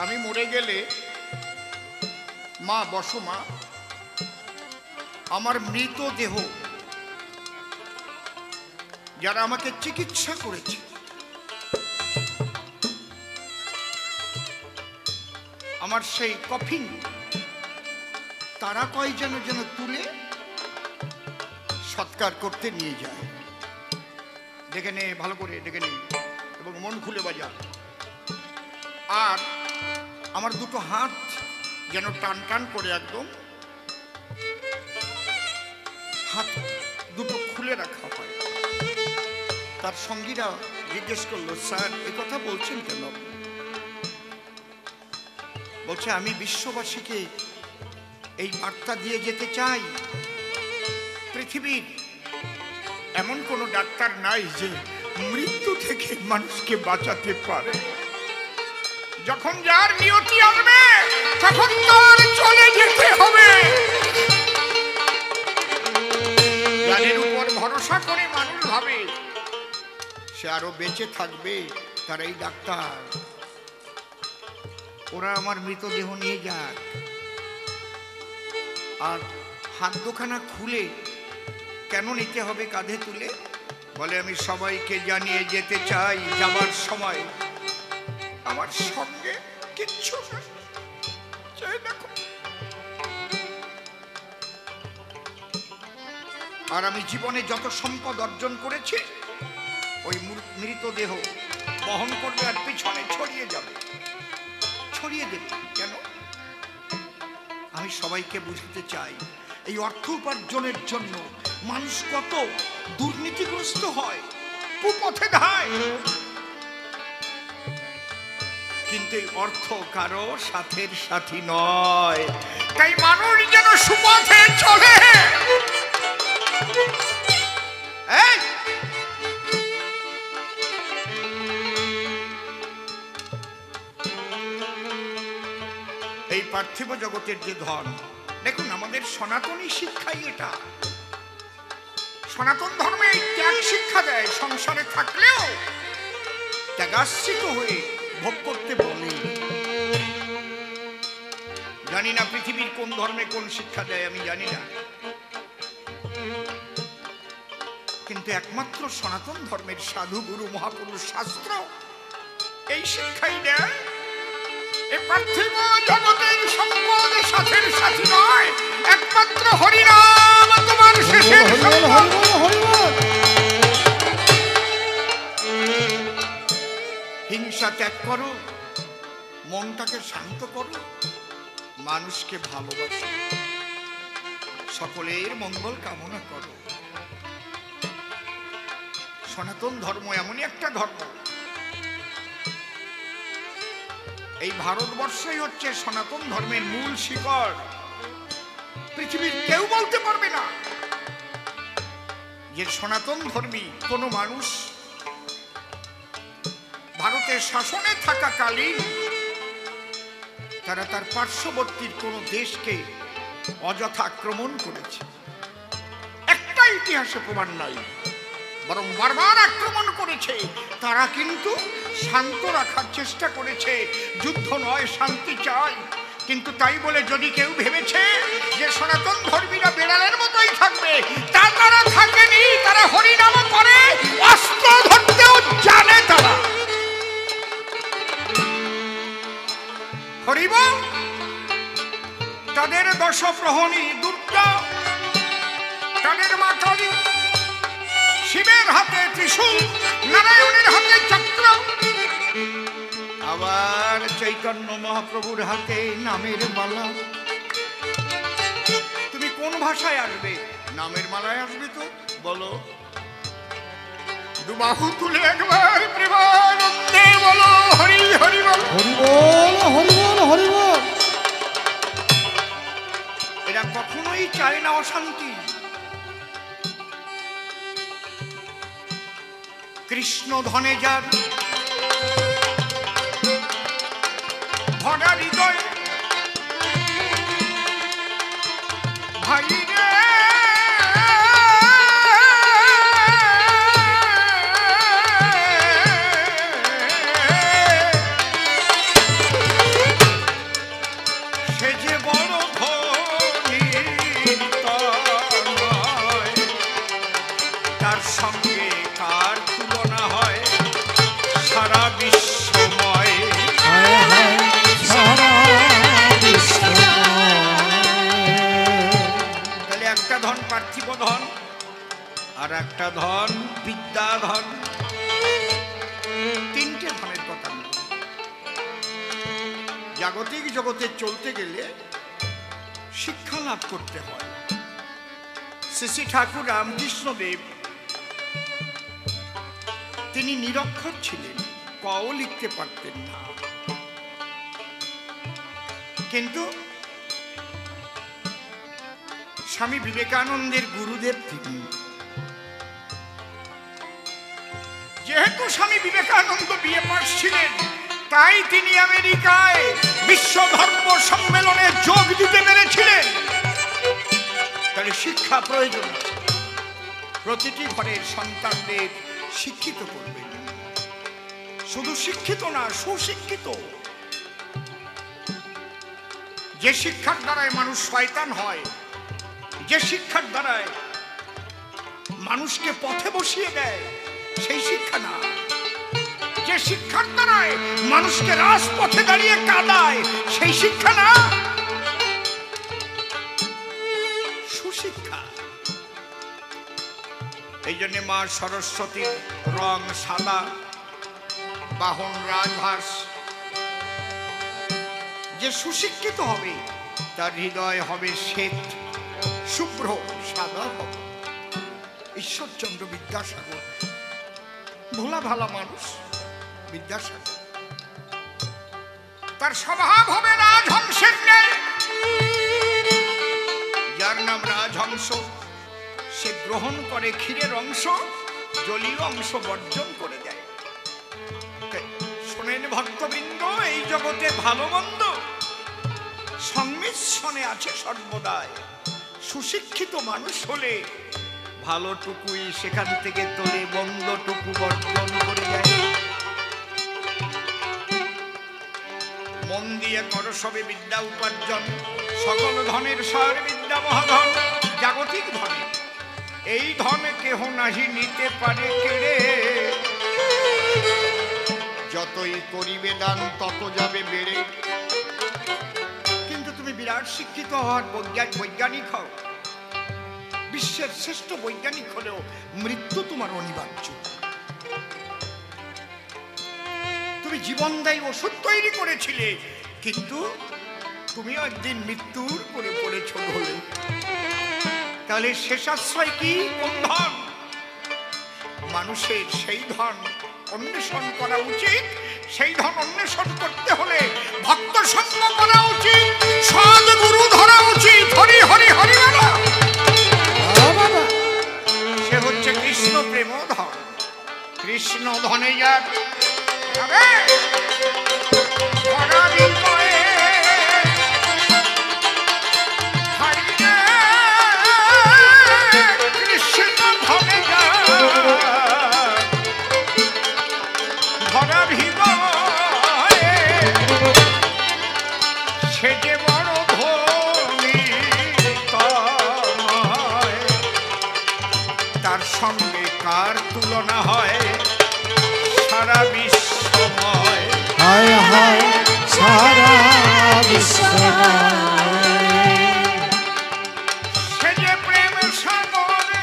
আমি মরে গেলে মা, বসো মা, আমার মৃতদেহ যারা আমাকে চিকিৎসা করেছে, আমার সেই কফিন তারা কয়জন যেন তুলে সৎকার করতে নিয়ে যায়। দেখে নে, ভালো করে দেখে নে এবং মন খুলে বাজা। আর আমার দুটো হাত যেন টান টান করে একদম হাত দুটো খুলে রাখা হয়। তার সঙ্গীরা জিজ্ঞেস করলো, স্যার এ কথা বলছেন কেন? বলছে, আমি বিশ্ববাসীকে এই বার্তা দিয়ে যেতে চাই, পৃথিবীর এমন কোনো ডাক্তার নাই যে মৃত্যু থেকে মানুষকে বাঁচাতে পারে। যখন যার নিয়তি আসবে তখন তার চলে যেতে হবে। জ্ঞানের উপর ভরসা করে মানুষ ভাবে সে আরো বেঁচে থাকবে, তারাই ডাক্তার, ওরা আমার মৃতদেহ নিয়ে যাক। আর হাত দুখানা খুলে কেন নিতে হবে কাঁধে তুলে? বলে আমি সবাইকে জানিয়ে যেতে চাই যাবার সময় আমার সঙ্গে কিচ্ছু দেখো। আর আমি জীবনে যত সম্পদ অর্জন করেছি ওই মৃতদেহ বহন করবে আর পিছনে ছড়িয়ে যাবে, ছড়িয়ে দেবে। কেন? আমি সবাইকে বুঝতে চাই এই অর্থ উপার্জনের জন্য মানুষ কত দুর্নীতিগ্রস্ত হয়, কুপথে ধায়, কিন্তু এই অর্থ কারো সাথের সাথী নয়। তাই মানুষ যেন সুপথে চলে। এই পার্থিব জগতের যে ধন, দেখুন আমাদের সনাতনী শিক্ষাই এটা। সনাতন ধর্মে ত্যাগ শিক্ষা দেয়, সংসারে থাকলেও ত্যাগাশ্রিত হয়ে ভোগ করতে বলে। জানি না পৃথিবীর কোন ধর্মে কোন শিক্ষা দেয়, আমি জানি না, কিন্তু একমাত্র সনাতন ধর্মের সাধু গুরু মহাপুরুষ শাস্ত্র এই শিক্ষাই দেয়। এই পার্থিব জগতের সম্পদ সাথের সাথী নয়, একমাত্র হরিনাম তোমার শেষের সম্পদ। হিংসা ত্যাগ করো, মনটাকে শান্ত করো, মানুষকে ভালোবাসো, সকলের মঙ্গল কামনা করো। সনাতন ধর্ম এমনই একটা ধর্ম, এই ভারতবর্ষই হচ্ছে সনাতন ধর্মের মূল শিকড়। পৃথিবীর কেউ বলতে পারবে না যে সনাতন ধর্মী কোনো মানুষ ভারতের শাসনে থাকাকালীন তারা তার পার্শ্ববর্তী কোনো দেশকে অযথা আক্রমণ করেছে। একটা ইতিহাসে প্রমাণ নাই, বরং বারবার আক্রমণ করেছে। তারা কিন্তু শান্ত রাখার চেষ্টা করেছে, যুদ্ধ নয় শান্তি চাই। কিন্তু তাই বলে যদি কেউ ভেবেছে যে সনাতন ধর্মীরা বেড়ালের মতোই থাকবে, তা তারা থাকেনি। তারা হরিনাম করে, অস্ত্র ধরতেও জানে তারা। হরিব তাদের দশপ্রহরী দুর্গা, তাদের মা কালী, শিবের হাতে ত্রিশূল, নারায়ণের হাতে চক্র, আবার চৈতন্য মহাপ্রভুর হাতে নামের মালা। তুমি কোন ভাষায় আসবে? নামের মালায় আসবে তো বলো। দুবাহু তুলে একবার প্রেমানন্দে বলো হরি হরি বল, হরি বল, হরি বল, হরি বল। এরা কখনোই চায় না অশান্তি। কৃষ্ণ ধনে যার ভরা হৃদয়, ভাই রে সে যে বড় ধনী, তার সঙ্গে কার তুলনা হয় সারা বিশ্বময়। তাহলে একটা ধন পার্থিব ধন, আর একটা ধন বিদ্যা ধন। তিনটে ধনের কথা। জাগতিক জগতে চলতে গেলে শিক্ষা লাভ করতে হয়। শ্রী ঠাকুর রামকৃষ্ণদেব তিনি নিরক্ষর ছিলেন, কও লিখতে পারতেন না, কিন্তু স্বামী বিবেকানন্দের গুরুদেব তিনি। যেহেতু স্বামী বিবেকানন্দ বিএ পাস ছিলেন, তাই তিনি আমেরিকায় বিশ্ব ধর্ম সম্মেলনে যোগ দিতে পেরেছিলেন। তাহলে শিক্ষা প্রয়োজন। প্রতিটি ঘরের সন্তানদের শিক্ষিত করবেন, শুধু শিক্ষিত না, সুশিক্ষিত। যে শিক্ষার দ্বারায় মানুষ শয়তান হয়, যে শিক্ষার দ্বারায় মানুষকে পথে বসিয়ে দেয়, সেই শিক্ষা না। যে শিক্ষার দ্বারায় মানুষকে রাজপথে দাঁড়িয়ে কাঁদায়, সেই শিক্ষা না, সুশিক্ষা। এই জন্য মা সরস্বতীর রং সাদা, বাহন রাজহাঁস। যে সুশিক্ষিত হবে তার হৃদয় হবে শ্বেত, শুভ্র, সাদা হবে। ঈশ্বরচন্দ্র বিদ্যাসাগর, ভোলা ভালা মানুষ বিদ্যাসাগর, তার স্বভাব হবে রাজহংসের ন্যায়। যার নাম রাজহংস, সে গ্রহণ করে ক্ষীরের অংশ, জলীয় অংশ বর্জন করে দেয়। শোনেন ভক্তবৃন্দ, এই জগতে ভালো মন্দ সংমিশ্রণে আছে সর্বদাই। সুশিক্ষিত মানুষ হলে ভালোটুকুই সেখান থেকে তোলে, মন্দটুকু বর্জন করে যায়। মন দিয়ে কর সবে বিদ্যা উপার্জন, সকল ধনের সার বিদ্যা মহাধন। জাগতিক ধনে এই ধনে কেহ নাহি নিতে পারে কেড়ে, যতই করিবে দান তত যাবে বেড়ে। কিন্তু তুমি বিরাট শিক্ষিত হওয়ার বৈজ্ঞানিক হও, বিশ্বের শ্রেষ্ঠ বৈজ্ঞানিক হলেও মৃত্যু তোমার অনিবার্য। তুমি জীবনদায়ী ওষুধ তৈরি করেছিলে, কিন্তু তুমিও একদিন মৃত্যুর করে পড়েছ বলে। তাহলে শেষাশ্রয় কি? কোন ধন? মানুষের সেই ধন অন্বেষণ করা উচিত। সেই ধন অন্বেষণ করতে হলে ভক্ত সঙ্গ করা উচিত, সদ্গুরু ধরা উচিত। হরি হরি হরি বলা, সে হচ্ছে কৃষ্ণ প্রেম ধন। কৃষ্ণ ধনে যার সঙ্গে কার তুলনা হয় সারা বিশ্বময়। হায় হায় সারা বিশ্বময়, সে যে প্রেম সাগরে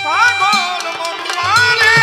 পাগল মন মানে।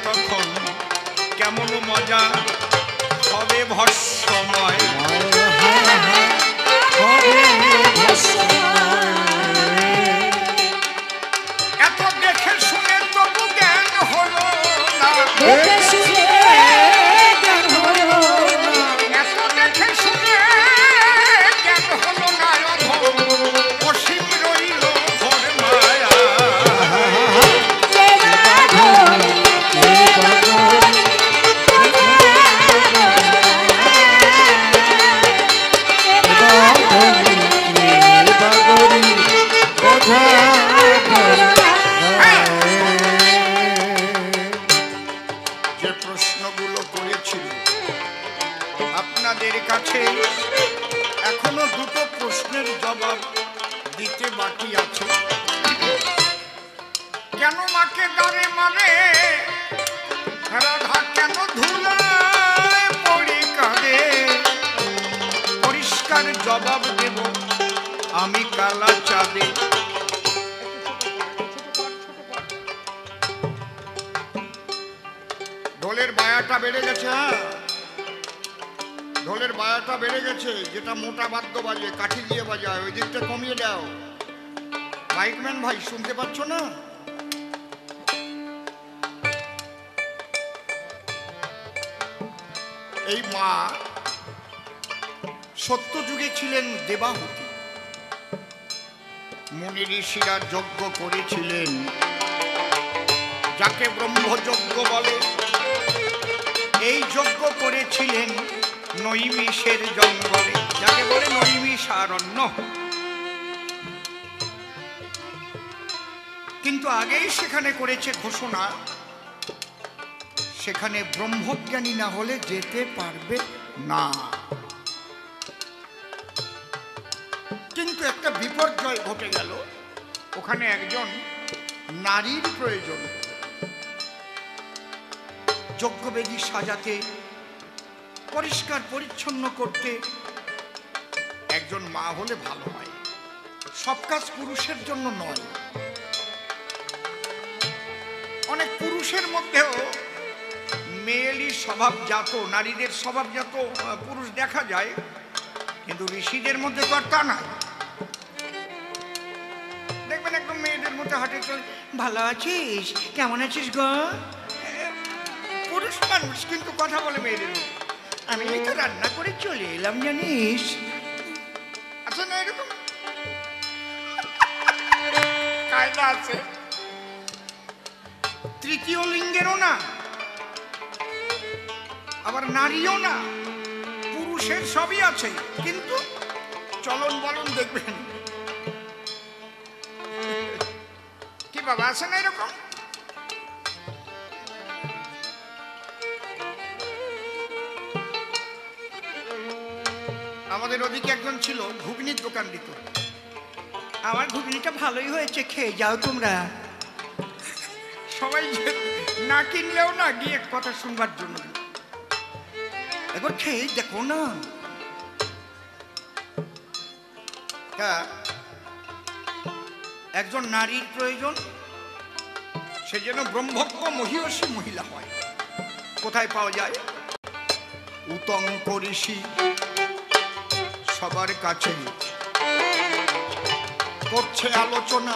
তখন কেমন মজা হবে ভস্মময়। এত দেখে শুনে তবু জ্ঞান হলো না, এত দেখে শুনে জ্ঞান হলো না, অসীম রইল ঘোর মায়া। যে প্রশ্নগুলো করেছিল আপনাদের কাছে এখনো দুটো প্রশ্নের জবাব দিতে বাকি আছে। কেন মাকে দাঁড়ে মানে, রাধা কেন ধুলায় পড়ে কাঁদে, পরিষ্কার জবাব দেব আমি কালা চাঁদে। ঢোলের বায়াটা বেড়ে গেছে, হ্যাঁ ঢোলের বায়াটা বেড়ে গেছে। যেটা মোটা বাদ্য বাজে, কাঠি দিয়ে বাজায়, ওই দিকটা কমিয়ে দাও। মাইকম্যান ভাই শুনতে পাচ্ছ না? এই মা সত্য যুগে ছিলেন দেবাহুতি। মুনি ঋষিরা যজ্ঞ করেছিলেন, যাকে ব্রহ্মযজ্ঞ বলে। এই যজ্ঞ করেছিলেন নৈমিষের জঙ্গলে, যাকে বলে নৈমিষারণ্য। কিন্তু আগেই সেখানে করেছে ঘোষণা, সেখানে ব্রহ্মজ্ঞানী না হলে যেতে পারবে না। কিন্তু একটা বিপর্যয় ঘটে গেল, ওখানে একজন নারীর প্রয়োজন। যজ্ঞবেদী সাজাতে, পরিষ্কার পরিচ্ছন্ন করতে একজন মা হলে ভালো হয়। সব কাজ পুরুষের জন্য নয়। অনেক পুরুষের মধ্যেও মেয়েলি স্বভাবজাত, নারীদের স্বভাবজাত পুরুষ দেখা যায়, কিন্তু ঋষিদের মধ্যে তো আর তা নাই। দেখবেন একদম মেয়েদের মধ্যে হাঁটে চলে, ভালো আছিস, কেমন আছিস গো, পুরুষ মানুষ কিন্তু কথা বলে মেয়েদের মধ্যে। আমি এই তো রান্না করে চলে এলাম জানিস। আচ্ছা না, এরকম কায়দা আছে। তৃতীয় লিঙ্গেরও না, আবার নারীও না, পুরুষের সবই আছে, কিন্তু চলন বলন দেখবেন কি বাবা, আছে না এরকম? আমাদের ওদিকে একজন ছিল, ঘুগনির দোকান দিত। আমার ঘুগনিটা ভালোই হয়েছে, খেয়ে যাও তোমরা। সবাই না কিনলেও না গিয়ে কথা শুনবার জন্য, একবার খেয়ে দেখো না। একজন নারীর প্রয়োজন, সে যেন ব্রহ্মজ্ঞ মহিষী মহিলা হয়। কোথায় পাওয়া যায়? উতঙ্ক ঋষি সবার কাছে করছে আলোচনা।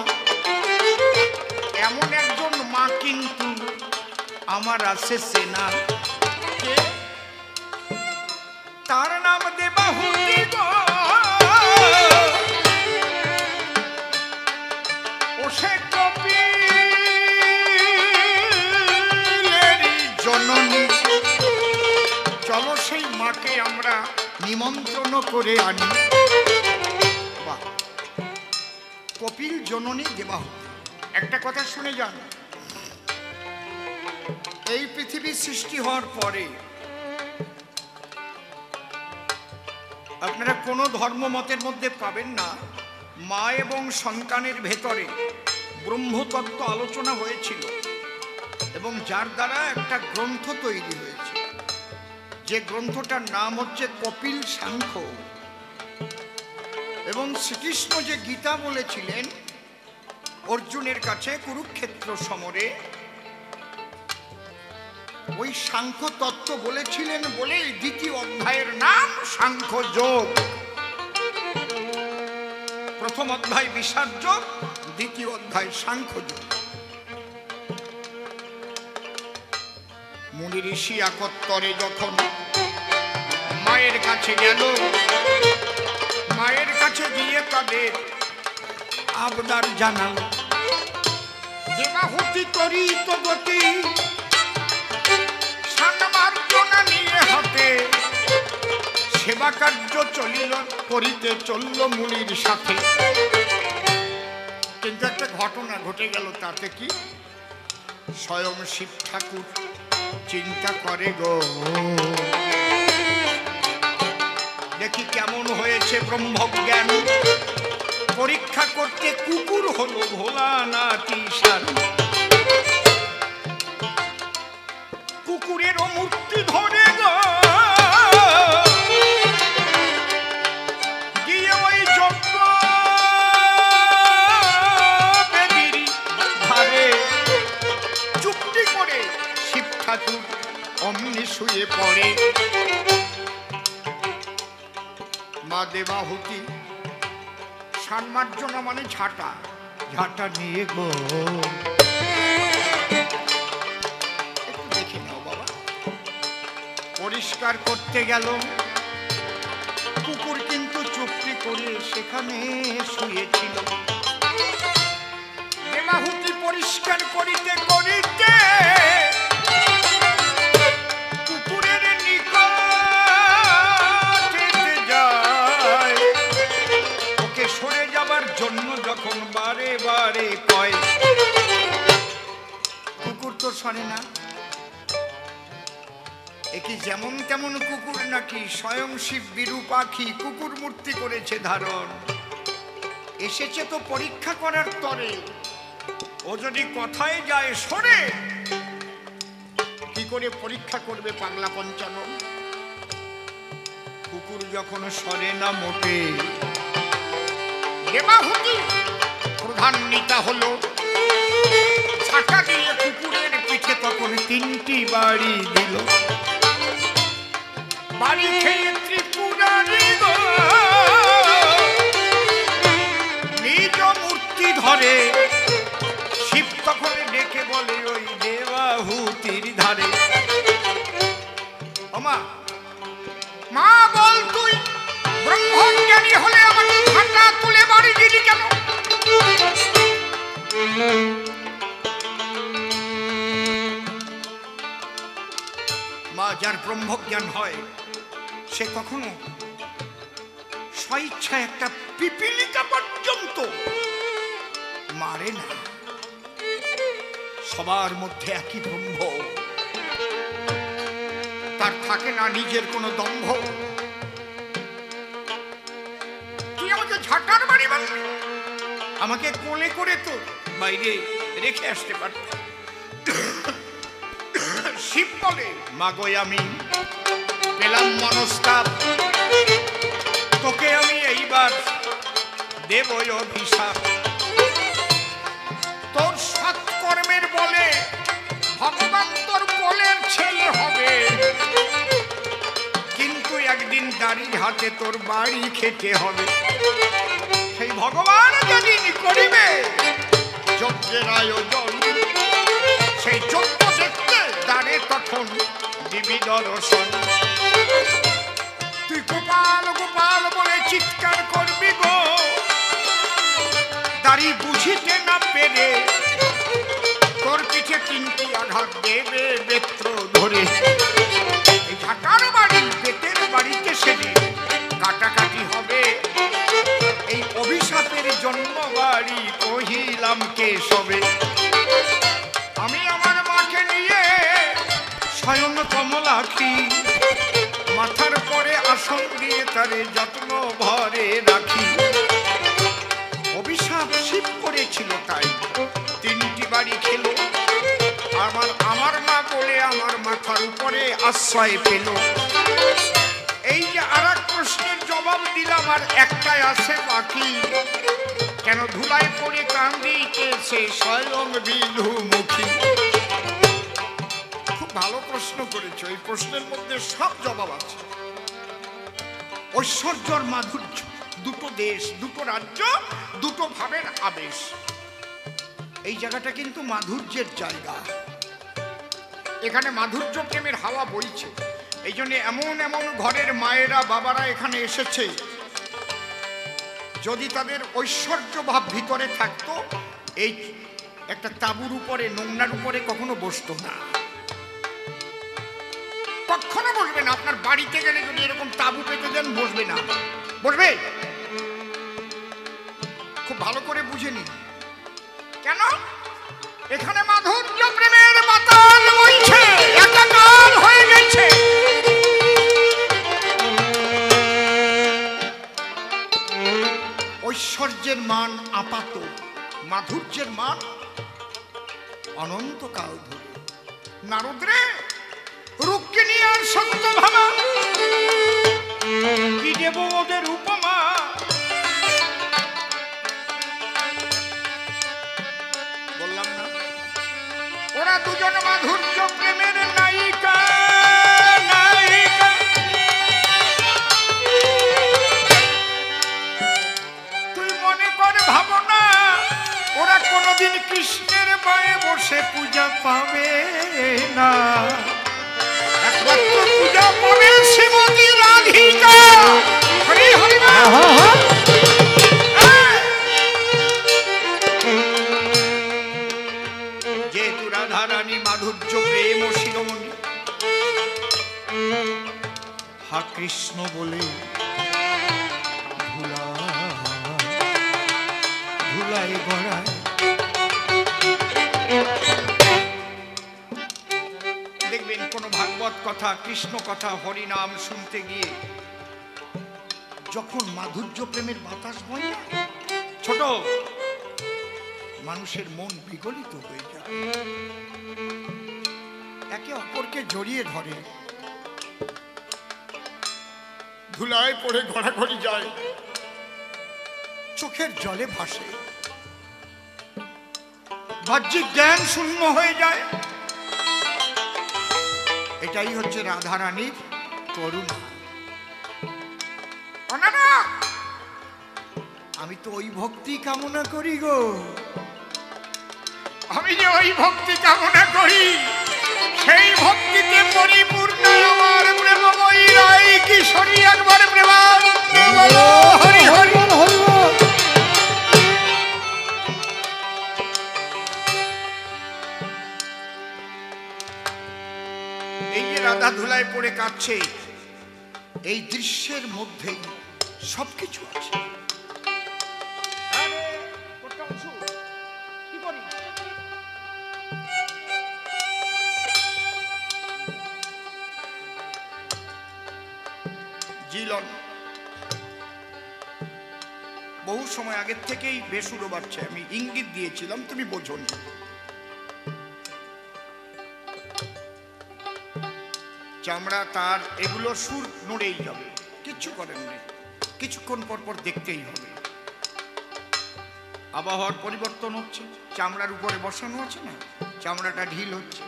এমন একজন মা কিন্তু আমার আছে সেনা, তার নাম দেবাহুতি গো। ও সে কপিলেরই জননী। চলো সেই মাকে আমরা নিমন্ত্রণ করে আনি। কপিল জননী দেবাহুতি। একটা কথা শুনে যান, এই পৃথিবী সৃষ্টি হওয়ার পরে আপনারা কোনো ধর্মমতের মধ্যে পাবেন না মা এবং সন্তানের ভেতরে ব্রহ্মতত্ত্ব আলোচনা হয়েছিল, এবং যার দ্বারা একটা গ্রন্থ তৈরি হয়েছে, যে গ্রন্থটার নাম হচ্ছে কপিল সাংখ্য। এবং শ্রীকৃষ্ণ যে গীতা বলেছিলেন অর্জুনের কাছে কুরুক্ষেত্র সমরে, ওই সাংখ্য তত্ত্ব বলেছিলেন বলেই দ্বিতীয় অধ্যায়ের নাম সাংখ্য যোগ। প্রথম অধ্যায় বিষাদ যোগ, দ্বিতীয় অধ্যায় সাংখ্য যোগ। মুনি ঋষি একত্তরে যখন মায়ের কাছে গেল, মায়ের কাছে গিয়ে তাদের আবদার জানাল। দেবাহুতি তরিত গতি সান্মার্জনা নিয়ে হাতে সেবা কার্য চলিল, করিতে চলল মুনির সাথে। কিন্তু একটা ঘটনা ঘটে গেল, তাতে কি? স্বয়ং শিব ঠাকুর চিন্তা করে গো, দেখি কেমন হয়েছে ব্রহ্মজ্ঞান। পরীক্ষা করতে কুকুর হলো ভোলা না তিসার। কুকুরেরও মূর্তি ধরে গো, গিয়ে ওই যজ্ঞ বেদির ধারে চুপটি করে শিব ঠাকুর অমনি শুয়ে পড়ে। মা দেবাহুতি সান্মার্জনা মানে ঝাঁটা, ঝাঁটা নিয়ে গো, একটু দেখে নাও বাবা। পরিষ্কার করতে গেল, কুকুর কিন্তু চুপটি করে সেখানে শুয়েছিল। দেবাহুতি পরিষ্কার করিতে করিতে কুকুরের নিকটে যায়। ওকে সরে যাবার জন্য যখন বারে বারে কয়, কুকুর তো সরে না। একই যেমন তেমন কুকুর নাকি স্বয়ং শিব বিরূপাক্ষী কুকুর মূর্তি করেছে ধারণ। এসেছে তো পরীক্ষা করার তরে, ও যদি কথায় যায় সরে, কি করে পরীক্ষা করবে পাগলা পঞ্চানন? কুকুর যখন সরে না মোটে, দেবাহুতি প্রধান নেতা হলো, ছাকা দিয়ে কুকুরের পিঠে তখন 3টি বাড়ি দিল। বাড়ি খেয়ে ত্রিপুরারি গো নিজ মূর্তি ধরে। শিব তখন ডেকে বলে ওই দেবাহুতির ধারে, ওমা মা বল, তুই ব্রহ্মজ্ঞানী হলে আমাকে ঝাঁটা তুলে বাড়ি দিলি কেন? মা যার ব্রহ্মজ্ঞান হয় সে কখনো স্বইচ্ছা একটা পিপিলিকা পর্যন্ত মারে না। সবার মধ্যে একই ব্রহ্ম, তার থাকে না নিজের কোনো দম্ভ। তুই আমাকে ঝাঁটার বাড়ি বানাবি, আমাকে কোলে করে তো বাইরে রেখে আসতে পারত। শিব বলে, মাগো আমি পেলাম মনস্তাপ, তোকে আমি এইবার দেব অভিশাপ। তোর সৎকর্মের বলে ভগবান তোর কোলের ছেলে হবে, কিন্তু একদিন দাড়ির হাতে তোর বাড়ি খেতে হবে। সেই ভগবান যেদিন করিবে যজ্ঞের আয়োজন, সেই যজ্ঞ দেখতে দাঁড়ে তখন দিবি দর্শন। তুই গোপাল গোপাল বলে চিৎকার করবি গো, দাড়ি বুঝিতে না পেরে তোর পিঠে 3টি আঘাত দেবে বেত্র ধরে। এই ঝাঁটার বাড়ি বেতের বাড়িতে সেদিন কাটাকাটি হবে। এই অভিশাপের জন্ম বাড়ি কহিলাম কে সবে। আমি আমার মাকে নিয়ে স্বয়ং কমলাক্ষী, মাথার পরে আসন দিয়ে তারে যত্ন ভরে রাখি। অভিশাপ শিব করেছিল তাই 3টি বাড়ি খেলো। আমার মা বলে আমার মাথার উপরে আশ্রয় পেল। এই যে আরেক প্রশ্নের জবাব দিলাম, আর একটাই আছে বাকি। কেন ধুলায় পড়ে কান্দিতেছে স্বয়ং বিধুমুখী? খুব ভালো প্রশ্ন করেছো, এই প্রশ্নের মধ্যে সব জবাব আছে। ঐশ্বর্যর মাধুর্য, দুটো দেশ, দুটো রাজ্য, দুটো ভাবের আবেশ। এই জায়গাটা কিন্তু মাধুর্যের জায়গা, এখানে মাধুর্য প্রেমের হাওয়া বইছে। এই জন্য এমন এমন ঘরের মায়েরা বাবারা এখানে এসেছে, যদি তাদের ঐশ্বর্য ভাব ভিতরে থাকতো, এই একটা তাঁবুর উপরে, নোংরার উপরে কখনো বসতো না, কখনো বসবে না। আপনার বাড়িতে গেলে যদি এরকম তাঁবু পেতে দেন, বসবে না। বসবে? খুব ভালো করে বুঝে নিন। কেন? এখানে মাধুর্য প্রেমের বাতাস বইছে, একাকার হয়ে গেছে। ঐশ্বর্যের মান আপাত, মাধুর্যের মান অনন্তকাল ধরে। নারদ রে, রুক্মিণী আর সত্যভামা, কি দেব ওদের উপমা? বললাম না, ওরা দুজন মাধুর্য প্রেমের নায়িকা, নায়িকা। তুই মনে করে ভাবনা, ওরা কোনদিন কৃষ্ণের পায়ে বসে পূজা পাবে না, একমাত্র পূজা পাবে শ্রীমতী রাধিকা। হরি হরি বল। যেহেতু রাধারানী মাধুর্য প্রেম ও শিরোমণি, হা কৃষ্ণ বলে ধুলায় গড়ায়। দেখবেন কোন ভাগবত কথা, কৃষ্ণ কথা, হরিনাম শুনতে গিয়ে যখন মাধুর্য প্রেমের বাতাস বয় না, ছোট মানুষের মন বিগলিত হয়ে যায়, একে অপরকে জড়িয়ে ধরে, ধুলায় পড়ে ঘোরাঘুরি যায়, চোখের জলে ভাসে, বাহ্যিক জ্ঞান শূন্য হয়ে যায়। এটাই হচ্ছে রাধারানীর করুণা। আমি তো ওই ভক্তি কামনা করি গো, আমি যে ওই ভক্তি কামনা করি, সেই ভক্তিতে পরিপূর্ণ আমার প্রেমময়ী রাই কিশোরী। একবার প্রেমানন্দ বলো, হরি হরি হরি। এই যে রাধা ধুলায় পড়ে কাঁদছে, এই দৃশ্যের মধ্যেই সবকিছু আছে। জিলন বহু সময় আগের থেকেই বেসুরো বাড়ছে, আমি ইঙ্গিত দিয়েছিলাম, তুমি বোঝোনি। চামড়া, তার, এগুলো সুর নড়েই যাবে, কিচ্ছু করেন নেই, কিছুক্ষণ পর পর দেখতেই হবে। আবহাওয়ার পরিবর্তন হচ্ছে, চামড়ার উপরে বসানো আছে না, চামড়াটা ঢিল হচ্ছে,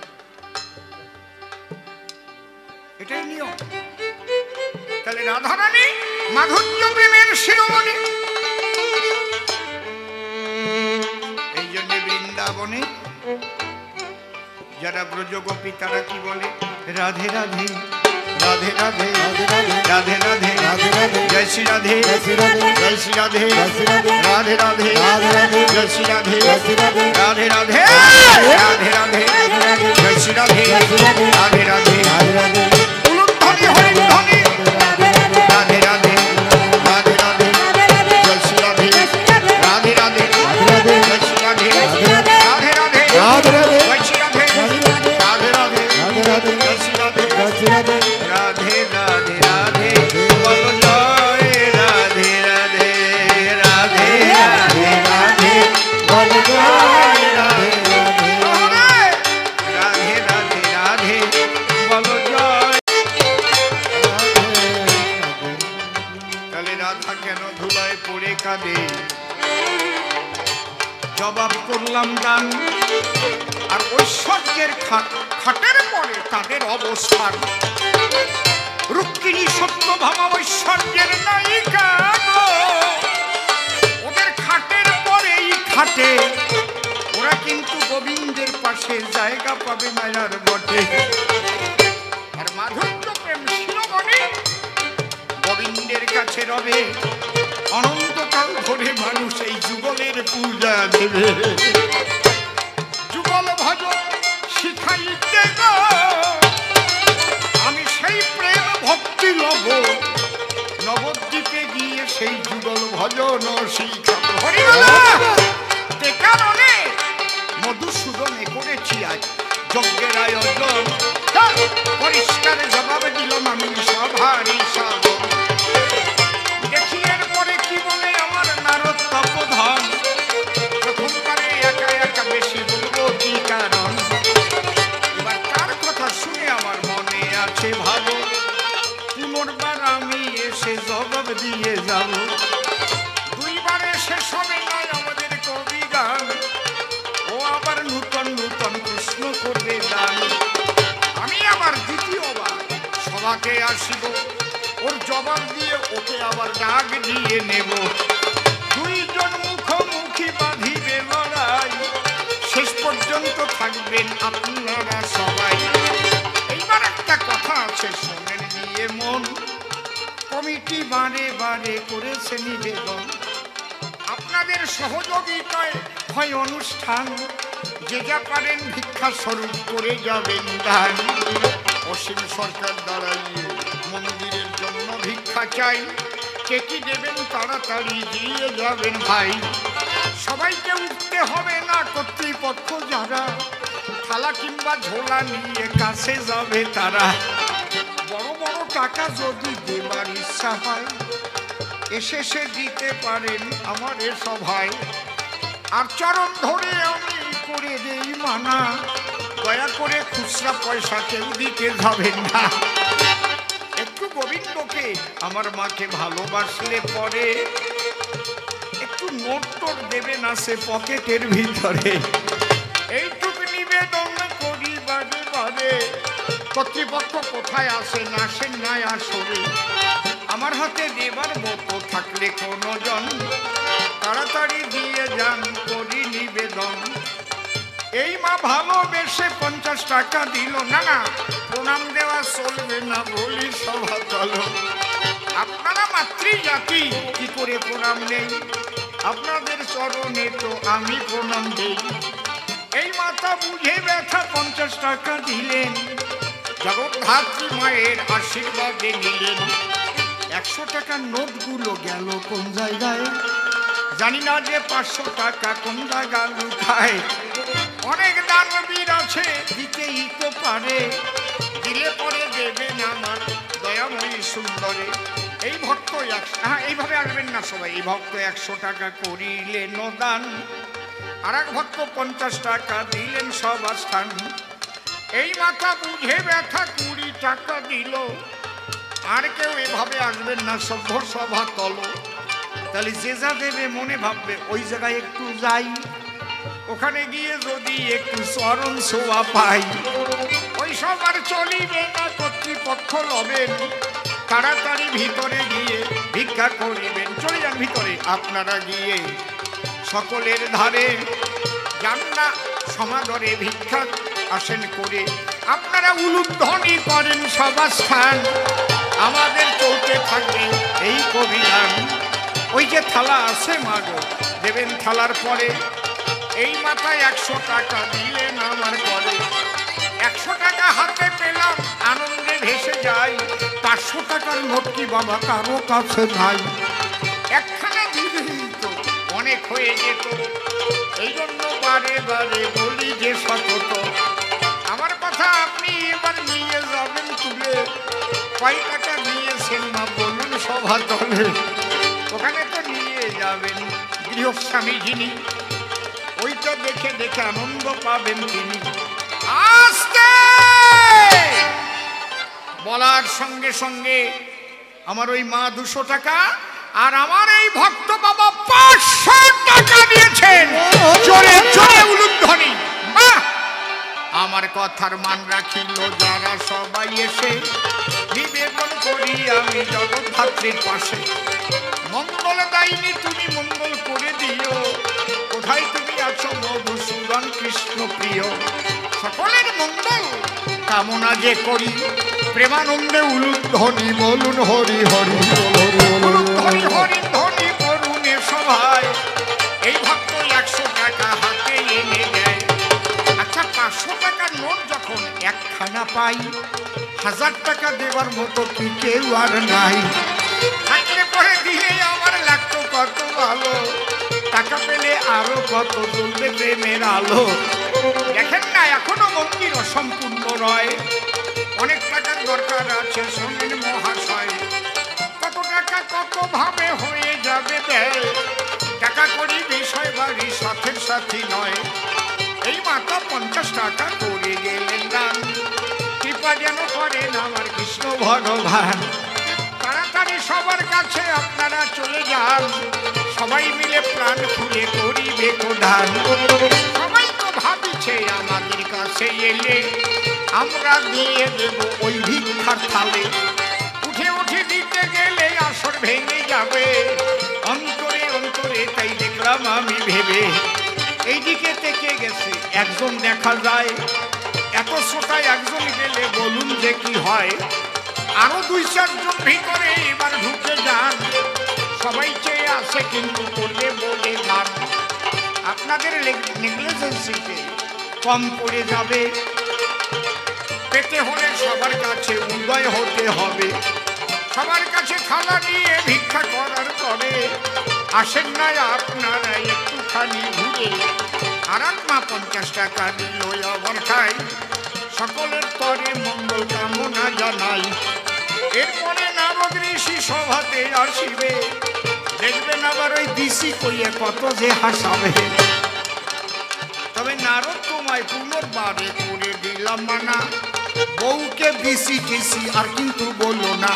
এটাই নিয়ম। তাহলে রাধারানী মাধুর্য প্রেমের শিরোমণি। এই জন্য বৃন্দাবনে যারা ব্রজগোপী তারা কি বলে? রাধে রাধে রাধে রাধে রাধে রাধে রাধে রাধে জয় শ্রী রাধে জয় শ্রী রাধে রাধে রাধে জয় শ্রী রাধে রাধে রাধে রাধে রাধে জয় শ্রী রাধে রাধে রাধে উলুধ্বনি হরিধ্বনি রাধে রাধে রাধে রাধে জয় শ্রী রাধে রাধে রাধে জয় শ্রী রাধে রাধে রাধে রাধে রাধে জয় শ্রী রাধে রাধে রাধে জয় শ্রী রাধে রাধে রাধে রাধে বলো জয় রাধে রাধে রাধে রাধে রাধে বলো জয় রাধে রাধে রাধে রাধে বলো জয়। তাহলে রাধা কেন ধুলায় পড়ে কাঁদে? জবাব করলাম গান। আর ঐশ্বর্যের খাটের পরে তাদের অবস্থান। রুক্মিণী সত্যভামা ঐশ্বর্যের নায়িকা গো, ওদের খাটের পরেই খাটে, ওরা কিন্তু গোবিন্দের পাশে জায়গা পাবে মায়ার বটে। আর মাধুর্য প্রেম শিরোমণি গোবিন্দের কাছে রবে, অনন্তকাল ধরে মানুষ এই যুগলের পূজা দেবে। যুগল ভজন শিখাইতে গো আমি সেই প্রেম ভক্তি লব, নবদ্বীপে গিয়ে সেই যুগল ভজন শিখাবো। হরিবলা তে কারণে মধুসূদনে করেছি আজ যজ্ঞের আয়োজন। পরিষ্কার জবাব দিল আমি সভারই সাধন। দেখি এরপরে কি বলে আমার নারদ তপোধন, প্রথমবারে একা একা বেশি বলবো কি কারণ। এবার তার কথা শুনে আমার মনে আছে ভালো, পুনর্বার আমি এসে জবাব দিয়ে যাব। দুইবারে শেষ হবে নয় আমাদের কবি গান, ও আবার নূতন নূতন প্রশ্ন করবে গান। আমি আবার দ্বিতীয়বার সভাকে আসিব, ওর জবাব দিয়ে ওকে আবার ডাক দিয়ে নেব। দুইজন মুখোমুখি বাঁধিবে লড়াই, শেষ পর্যন্ত থাকবেন আপনারা সবাই। এইবার একটা কথা আছে শোনেন দিয়ে মন, কমিটি বারে বারে করেছে নিবেদন, আপনাদের সহযোগিতায় হয় অনুষ্ঠান, যে যা পারেন ভিক্ষা স্বরূপ করে যাবেন দান। অসীম সরকার দাঁড়াইয়ে মন্দিরের জন্য ভিক্ষা চাই, কে কি দেবেন তাড়াতাড়ি দিয়ে যাবেন ভাই। সবাইকে উঠতে হবে না, কর্তৃপক্ষ যারা থালা কিংবা ঝোলা নিয়ে কাছে যাবে তারা। বড় বড় টাকা যদি দেবার ইচ্ছা হয় এসে সে দিতে পারেন আমার এ সভায়। আর চরণ ধরে আমি করে দেই মানা, দয়া করে খুচরা পয়সা কেউ দিতে যাবেন না। একটু গোবিন্দকে আমার মাকে ভালোবাসলে পরে একটু নোট টোট দেবে না সে পকেটের ভিতরে। এইটুকু নিবেদন করি বারে বারে, কর্তৃপক্ষ কোথায় আসেন আসেন না আসলে। আমার হাতে দেবার মতো থাকলে কোনো জন তাড়াতাড়ি দিয়ে যান করি নিবেদন। এই মা ভালোবেসে 50 টাকা দিল, না না প্রণাম দেওয়া চলবে না বলি সভা চলো। আপনারা মাতৃজাতি কি করে প্রণাম নেই, আপনাদের চরণে তো আমি প্রণাম দেই। এই মাতা বুঝে ব্যথা 50 টাকা দিলেন, জগদ্ধাত্রী মায়ের আশীর্বাদে নিলেন। 100 টাকার নোটগুলো গেল কোন জায়গায়, জানি না যে 500 টাকা কোন জায়গা লুকায়। অনেক দানবীর আছে দিতেই তো পারে, দিলে পরে দেবেন আমার দয়াময়ী সুন্দরে। এই ভক্ত এইভাবে আসবেন না সবাই। এই ভক্ত 100 টাকা করিলেন দান, আর এক ভক্ত 50 টাকা দিলেন সবাস্থান। এই মাথা বুঝে ব্যথা 20 টাকা দিল, আর কেউ এভাবে আসবেন না সভ্য সভা তলো। তাহলে যে যা দেবে মনে ভাববে ওই জায়গায় একটু যাই, ওখানে গিয়ে যদি একটু চরণ ছোঁয়া পাই। ওই সব আর চলিবে না, কর্তৃপক্ষ লবেন, তাড়াতাড়ি ভিতরে গিয়ে ভিক্ষা করিবেন। চলে যান ভিতরে আপনারা গিয়ে সকলের ধারে, যান না সমাদরে ভিক্ষা আসেন করে। আপনারা উলুধ্বনি করেন সবাস্থান, আমাদের চলতে থাকবে এই কবিগান। ওই যে থালা আছে মাগো দেবেন থালার পরে, এই মাথায় 100 টাকা দিলেন আমার করে। 100 টাকা হাতে পেলাম আনন্দে ভেসে যাই, 500 টাকার নোট কি বাবা কারো কাছে নাই। একখানা দিলেই তো অনেক হয়ে যেত, এই জন্য বারে বারে বলি যে সতত। আমার কথা আপনি এবার নিয়ে যাবেন তুলে, কয় টাকা নিয়েছেন মা বলুন সভা তলে। ওখানে তো নিয়ে যাবেন গৃহস্বামী যিনি, ওইটা দেখে দেখে আনন্দ পাবেন তিনি। আস্তে বলার সঙ্গে সঙ্গে আমার ওই মা 200 টাকা আর আমার এই ভক্ত বাবা 500 টাকা দিয়েছেন। জোরে জোরে উলুধ্বনি। বাহ আমার কথার মান রাখিল যারা সবাই এসে নিবেদন করি আমি জগদ্ধাত্রীর পাশে। মঙ্গল দায়িনী তুমি মঙ্গল করে দিও, কোথায় তুমি আছো মধুসূদন কৃষ্ণ প্রিয়। সকলের মঙ্গল কামনা যে করি, প্রেমানন্দে উলুধ্বনি বলুন হরি হরি উলুধ্বনি হরি ধ্বনি করুণে সভায়। এই ভক্ত 100 টাকা হাতে এনে দেয়। আচ্ছা 500 টাকার নোট যখন একখানা পাই, 1000 টাকা দেবার মতো কি কেউ আর নাই? থাকলে পরে দিয়ে আমার লাগতো কত ভালো, টাকা পেলে আরো কত জ্বলবে প্রেমের আলো। দেখেন না এখনো মন্দির অসম্পূর্ণ রয়, অনেক টাকার দরকার আছে শোনেন মহাশয়। কত টাকা কত ভাবে হয়ে যাবে ব্যয়, টাকা করি বিষয় বাড়ি সাথের সাথী নয়। এই মাত্র 50 টাকা করে গেলেন দান, কৃপা যেন করেন আমার কৃষ্ণ ভগবান। তাড়াতাড়ি সবার কাছে আপনারা চলে যান, সবাই মিলে প্রাণ খুলে করিবে প্রদান। সবাই তো ভাবিছে আমাদের কাছে এলে আমরা দিয়ে দেব ওই ভিক্ষার থালে। উঠে উঠে দিতে গেলে আসর ভেঙে যাবে, অন্তরে অন্তরে তাই দেখলাম আমি ভেবে। এইদিকে থেকে গেছে একজন দেখা যায়, এত সোটায় একজন গেলে বলুন যে কি হয়। আরো 2-4 জন ভিতরে এবার ঢুকে যান, সবাই চেয়ে আসে কিন্তু করবে বলে গান। আপনাদের নেগলিজেন্সিতে কম পড়ে যাবে, পেতে হলে সবার কাছে উদয় হতে হবে। সবার কাছে থালা নিয়ে ভিক্ষা করার পরে আসেন না আপনারা একটুখানি ঘুরে। আর মা 50 টাকা দিল আবার খাই, সকলের তরে মঙ্গল কামনা জানাই। এরপরে নারদ ঋষি সভাতে আসিবে, দেখবেন আবার ওই দিশি কইয়ে কত যে হাসাবে। তবে নারদ তোমায় পুনর্বারে করে দিলাম মানা, বউকে দিশি টিসি আর কিন্তু বললো না।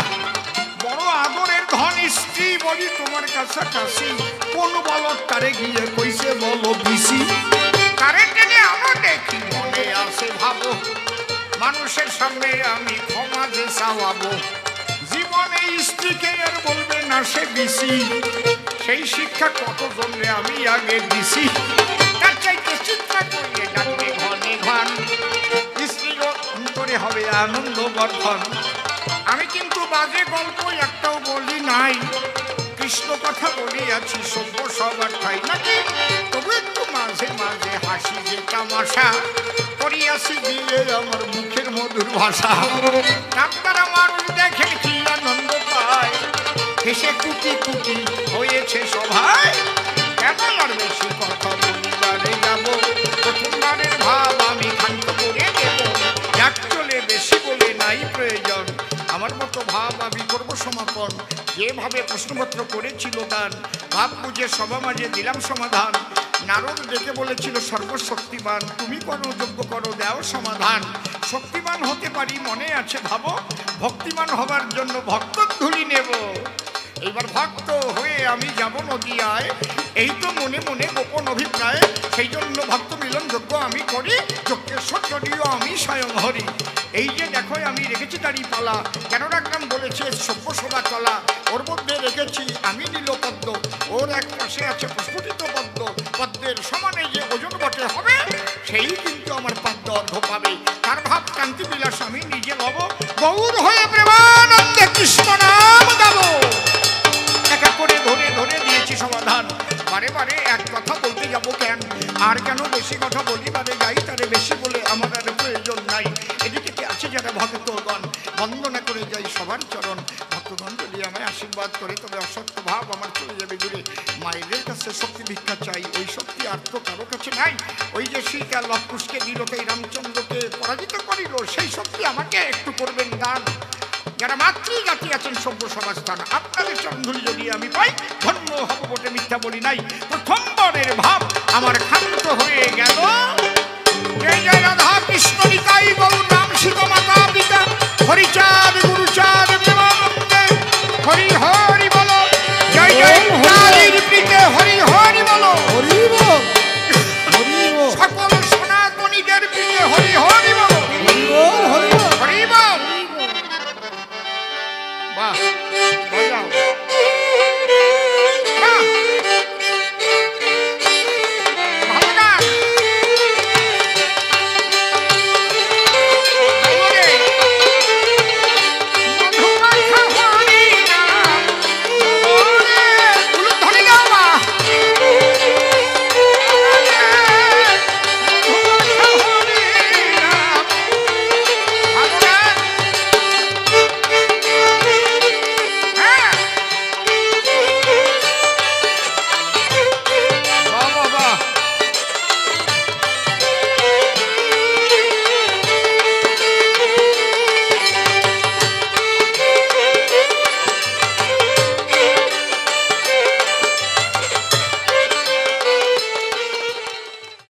বড় আদরের ধন স্ত্রী বলি তোমার কাছাকাছি, কোন বলত তারে গিয়ে কইছে বলো দিশি। তারে টেনে আমার দেখি মনে আসে ভাবো, মানুষের সামনে আমি ক্ষমা যে চাওয়াবো। জীবনে স্ত্রীকে আর বলবে না সে দিছি, সেই শিক্ষা কত জন্যে আমি আগে দিছি। তার চাইতে চিন্তা করিয়ে ডাকবে ঘনে ঘন, স্ত্রীর অন্তরে হবে আনন্দ বর্ধন। আমি কিন্তু বাজে গল্প একটাও বলি নাই, কৃষ্ণ কথা বলিয়াছি সভ্য সবার ঠাই নাকি। তবু একটু মাঝে মাঝে হাসি যে তামাশা করিয়াছি দিয়ে আমার মুখের মধুর ভাষা। আপনারা মানুষ দেখেন কি আনন্দ পায়, হেসে কুটি কুটি হয়েছে সভায়। কেমন আর বেশি কথা বলিবারে যাব, প্রথমবারের ভাব আমি ক্ষান্ত করে দেব। যাক চলে বেশি বলে নাই প্রয়োজন, আমার মতো ভাব আমি করব সমাপন। যেভাবে প্রশ্নপত্র করেছিল গান, ভাব বুঝে সভা মাঝে দিলাম সমাধান। নারদ ডেকে বলেছিল সর্বশক্তিমান, তুমি করো যোগ্য করো দাও সমাধান। শক্তিমান হতে পারি মনে আছে ভাবো, ভক্তিমান হবার জন্য ভক্ত ধুলি নেব। এইবার ভক্ত হয়ে আমি যাব নদিয়ায়, এই তো মনে মনে গোপন অভিপ্রায়। সেই জন্য ভক্ত মিলন যোগ্য আমি করি, যজ্ঞেশ্বর যদিও আমি স্বয়ং হরি। এই যে দেখো আমি রেখেছি দাড়ি পালা, কেন রাখলাম বলেছে সভ্য সভা চলা। ওর মধ্যে রেখেছি আমি নীলপদ্ম, ওর এক পাশে আছে প্রস্ফুটিত পদ্ম। পদ্মের সমানে যে ওজন বটে হবে, সেই কিন্তু আমার পদ্ম অর্ঘ পাবে। তার ভাব কান্তি বিলাস আমি নিজে হব, গৌর হয়ে প্রেমানন্দে কৃষ্ণ নাম গাবো। একা করে ধরে ধরে দিয়েছি সমাধান, বারে বারে এক কথা বলতে যাবো কেন, আর কেন বেশি কথা বলিবারে যাই, তারে বেশি বলে আমার আর প্রয়োজন নাই। এদিকে আছে যারা ভক্তগণ, বন্দনা করে যাই সবার চরণ। ভক্তগণ যদি আমায় আশীর্বাদ করে, তবে অসত্য ভাব আমার চলে যাবে দূরে। মায়েদের কাছে শক্তি ভিক্ষা চাই, ওই শক্তি আর তো কারো কাছে নাই। ওই যে শিকা লক্ষুষকে দিল, এই রামচন্দ্রকে পরাজিত করিল, সেই শক্তি আমাকে একটু করবেন দান। যারা মাতৃজাতি আছেন সভ্য সমাজস্থান, আপনাদের চরণধুলি যদি আমি পাই, ধন্য হব বটে মিথ্যা বলি নাই। প্রথমবারের ভাব আমার ক্ষান্ত হয়ে গেল। জয় জয় রাধা কৃষ্ণ নিতাই গৌর নাম সীতা মাতা পিতা হরিচা।